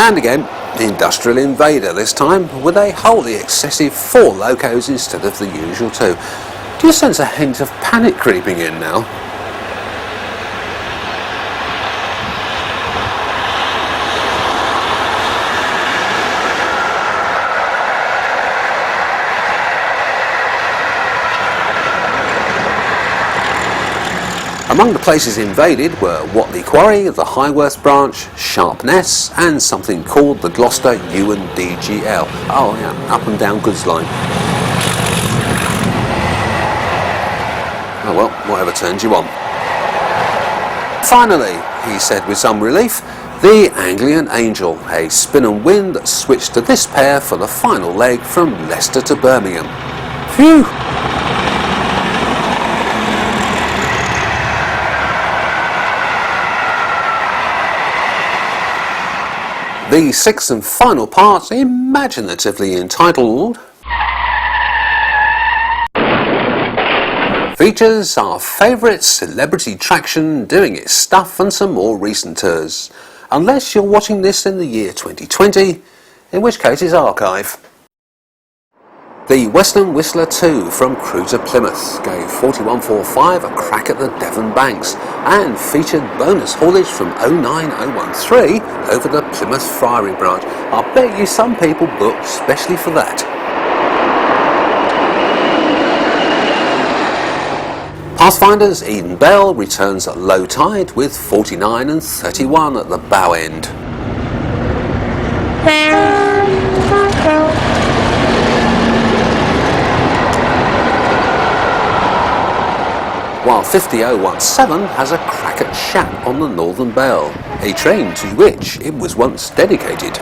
And again, Industrial Invader this time, with a wholly excessive 4 locos instead of the usual 2. Do you sense a hint of panic creeping in now? Among the places invaded were Whatley Quarry, the Highworth branch, Sharpness, and something called the Gloucester U&DGL. Oh yeah, up and down goods line. Oh well, whatever turns you on. Finally, he said with some relief, the Anglian Angel, a spin and win that switched to this pair for the final leg from Leicester to Birmingham. Phew! The sixth and final part, imaginatively entitled, features our favourite celebrity traction doing its stuff and some more recent tours. Unless you're watching this in the year 2020, in which case it's archive. The Western Whistler 2 from Crewe to Plymouth gave 4145 a crack at the Devon Banks and featured bonus haulage from 09013 over the Plymouth Friary branch. I bet you some people booked specially for that. Pathfinder's Eden Bell returns at low tide with 49 and 31 at the bow end. While 50017 has a crack at Shap on the Northern Bell, a train to which it was once dedicated.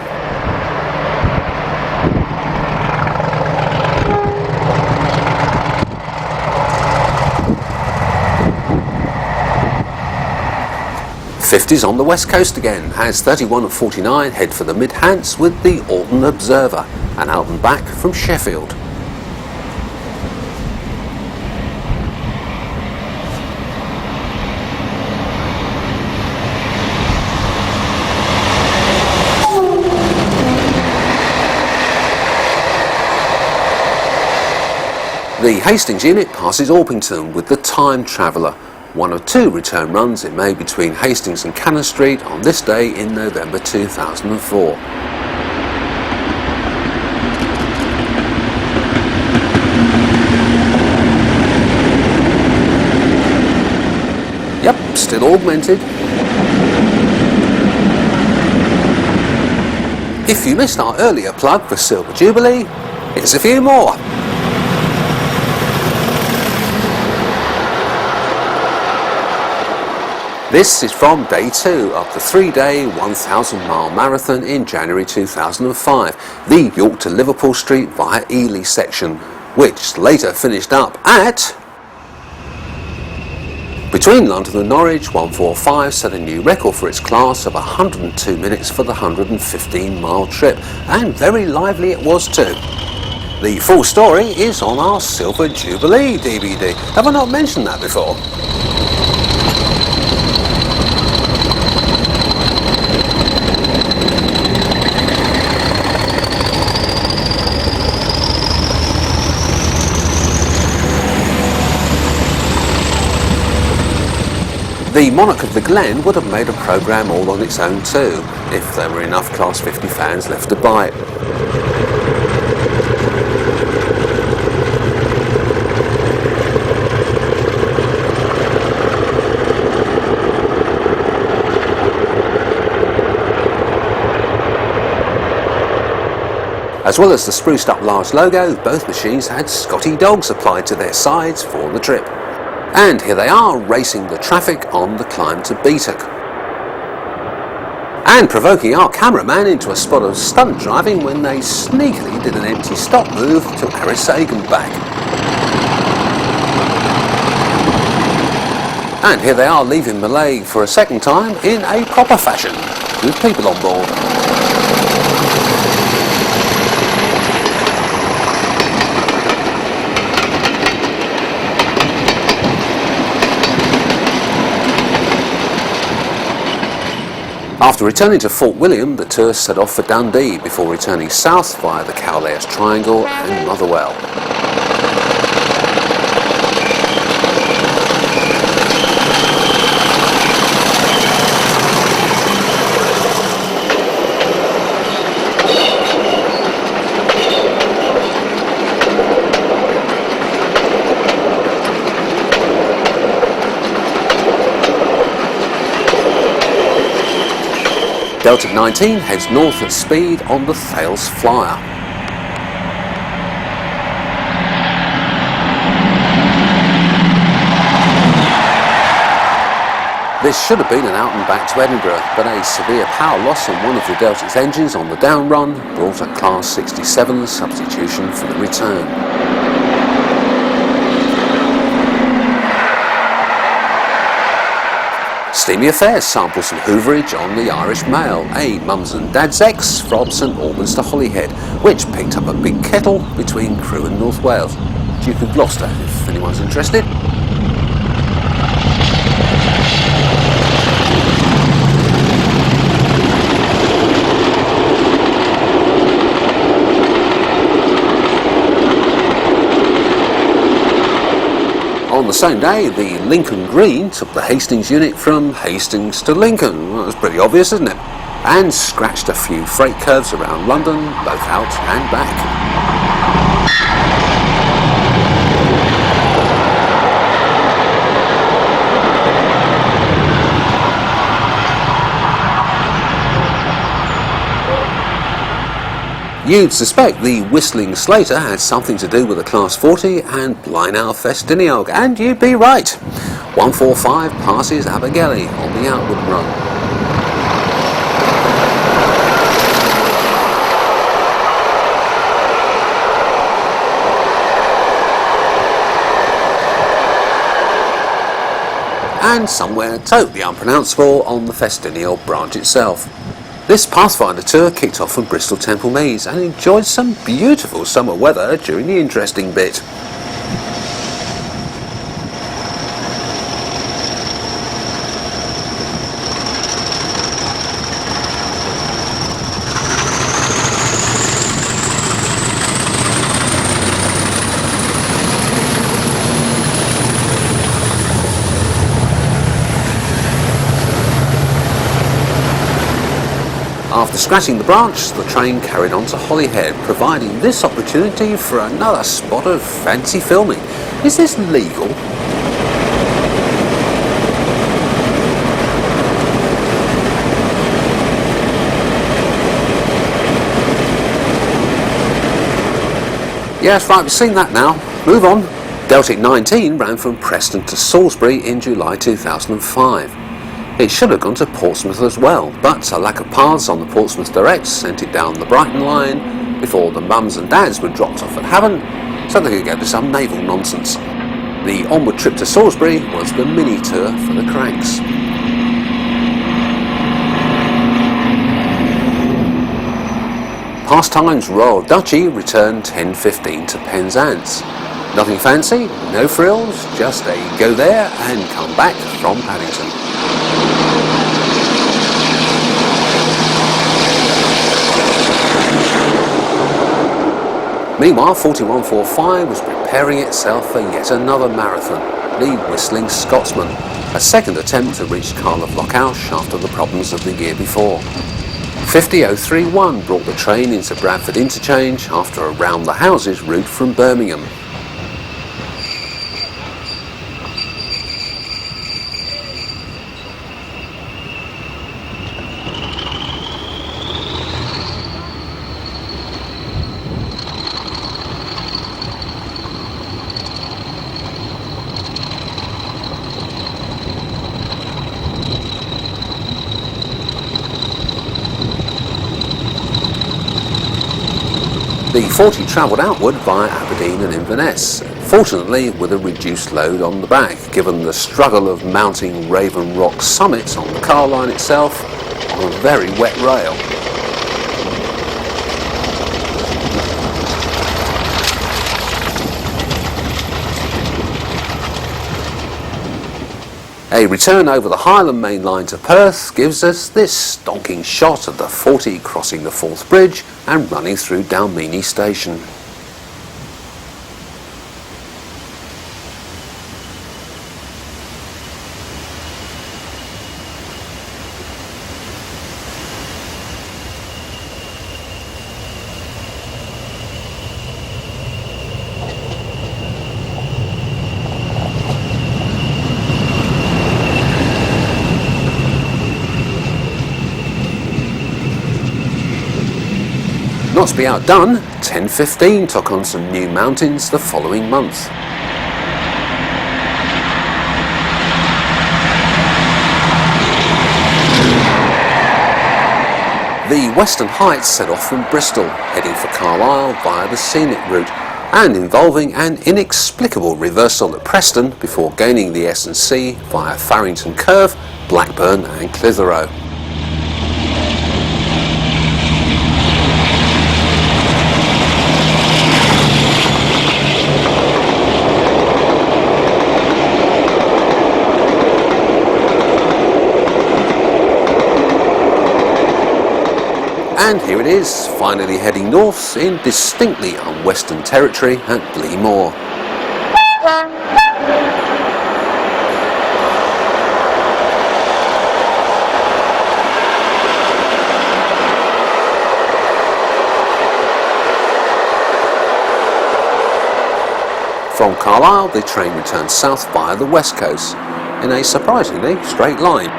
'50s on the west coast again, as 31 and 49 head for the Mid-Hants with the Alton Observer, an album back from Sheffield. The Hastings unit passes Orpington with the Time Traveller, one of 2 return runs it made between Hastings and Cannon Street on this day in November 2004. Yep, still augmented. If you missed our earlier plug for Silver Jubilee, here's a few more. This is from day 2 of the 3-day 1,000-mile marathon in January 2005, the York to Liverpool Street via Ely section, which later finished up at... Between London and Norwich, 145 set a new record for its class of 102 minutes for the 115-mile trip, and very lively it was too. The full story is on our Silver Jubilee DVD. Have I not mentioned that before? The Monarch of the Glen would have made a programme all on its own too, if there were enough Class 50 fans left to buy it. As well as the spruced up large logo, both machines had Scotty dogs applied to their sides for the trip. And here they are, racing the traffic on the climb to Beatock. And provoking our cameraman into a spot of stunt driving when they sneakily did an empty stop move to Arisaig and back. And here they are leaving Mallaig for a second time in a proper fashion, with people on board. After returning to Fort William, the tour set off for Dundee before returning south via the Cowlairs Triangle and Motherwell. Deltic 19 heads north at speed on the Thales Flyer. This should have been an out and back to Edinburgh, but a severe power loss on one of the Deltics engines on the down run brought a Class 67 substitution for the return. Steamy Affairs sampled some hooverage on the Irish Mail, a Mums and Dad's X from St Albans to Holyhead, which picked up a big kettle between Crewe and North Wales. Duke of Gloucester, if anyone's interested. On the same day, the Lincoln Green took the Hastings unit from Hastings to Lincoln. Well, that was pretty obvious, isn't it? And scratched a few freight curves around London, both out and back. You'd suspect the Whistling Slater had something to do with the Class 40 and Blaenau Festiniog, and you'd be right. 145 passes Abergele on the outward run. And somewhere totally unpronounceable on the Festiniog branch itself. This Pathfinder tour kicked off from Bristol Temple Meads and enjoyed some beautiful summer weather during the interesting bit. After scratching the branch, the train carried on to Holyhead, providing this opportunity for another spot of fancy filming. Is this legal? Yes, right, we've seen that now. Move on. Deltic 19 ran from Preston to Salisbury in July 2005. It should have gone to Portsmouth as well, but a lack of paths on the Portsmouth Direct sent it down the Brighton line before the mums and dads were dropped off at Havant, so they could go to some naval nonsense. The onward trip to Salisbury was the mini tour for the cranks. Pastimes Royal Duchy returned 10:15 to Penzance. Nothing fancy, no frills, just a go there and come back from Paddington. Meanwhile, 4145 was preparing itself for yet another marathon, the Whistling Scotsman, a second attempt to reach Cardiff Lockhouse after the problems of the year before. 50031 brought the train into Bradford Interchange after a round the houses route from Birmingham. The 40 travelled outward via Aberdeen and Inverness, fortunately with a reduced load on the back, given the struggle of mounting Raven Rock summits on the car line itself on a very wet rail. A return over the Highland Mainline to Perth gives us this stonking shot of the 40 crossing the Forth Bridge and running through Dalmeny Station. Not to be outdone, 10:15 took on some new mountains the following month. The Western Heights set off from Bristol, heading for Carlisle via the scenic route, and involving an inexplicable reversal at Preston before gaining the S&C via Farrington Curve, Blackburn and Clitheroe. And here it is, finally heading north in distinctly un-Western territory at Blaenau. From Carlisle, the train returns south via the west coast in a surprisingly straight line.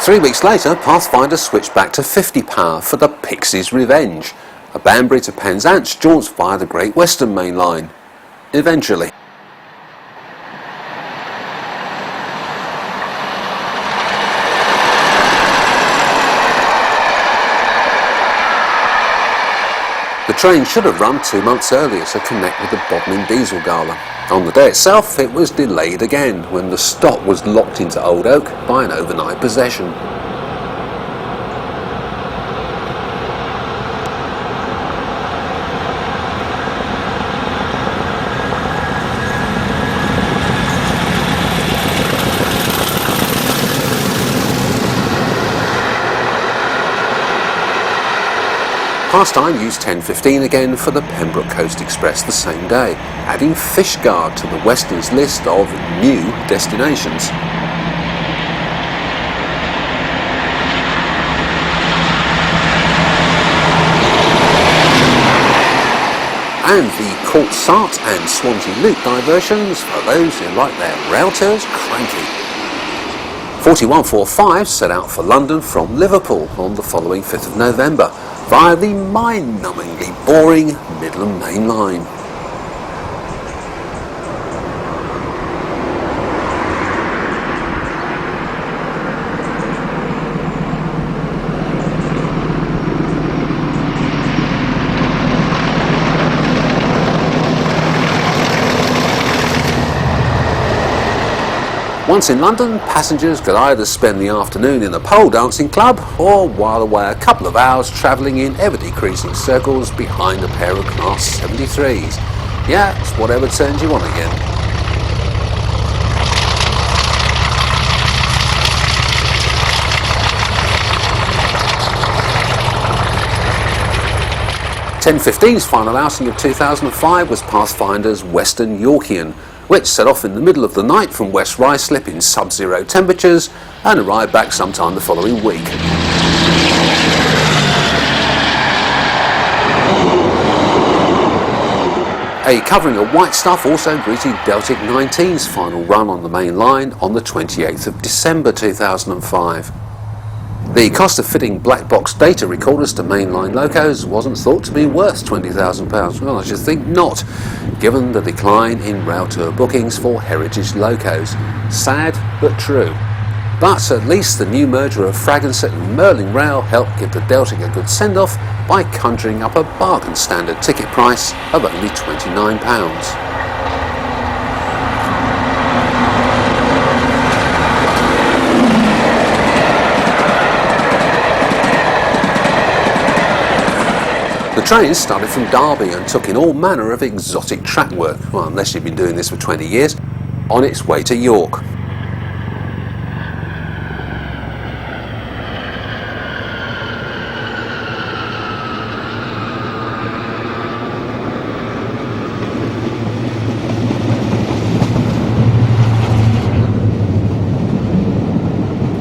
Three weeks later, Pathfinder switched back to 50 power for the Pixie's Revenge. A Banbury to Penzance jaunts via the Great Western Main Line. Eventually. The train should have run 2 months earlier to connect with the Bodmin Diesel Gala. On the day itself, it was delayed again when the stop was locked into Old Oak by an overnight possession. Pastime used 10:15 again for the Pembroke Coast Express the same day, adding Fishguard to the Western's list of new destinations. and the Court Sart and Swansea Loop diversions for those who like their Railtours cranky. 4145 set out for London from Liverpool on the following 5th of November via the mind-numbingly boring Midland Mainline. Once in London, passengers could either spend the afternoon in a pole dancing club or while away a couple of hours travelling in ever-decreasing circles behind a pair of Class 73s. Yeah, it's whatever turns you on again. .10.15's final outing of 2005 was Pathfinder's Western Yorkian, which set off in the middle of the night from West Ruislip in sub-zero temperatures and arrived back sometime the following week. A covering of white stuff also greeted Deltic 19's final run on the main line on the 28th of December 2005. The cost of fitting black box data recorders to mainline locos wasn't thought to be worth £20,000. Well, I should think not, given the decline in Railtour bookings for heritage locos. Sad but true. But at least the new merger of Fragonset and Merlin Rail helped give the Deltic a good send-off by conjuring up a bargain standard ticket price of only £29. The train started from Derby and took in all manner of exotic track work, well, unless you've been doing this for 20 years, on its way to York.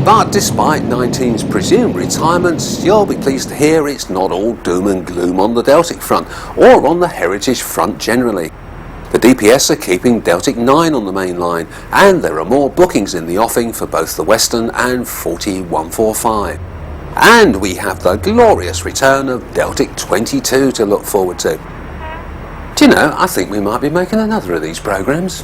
But despite 19's presumed retirements, you'll be pleased to hear it's not all doom and gloom on the Deltic front, or on the heritage front generally. The DPS are keeping Deltic 9 on the main line, and there are more bookings in the offing for both the Western and 4145. And we have the glorious return of Deltic 22 to look forward to. Do you know, I think we might be making another of these programmes.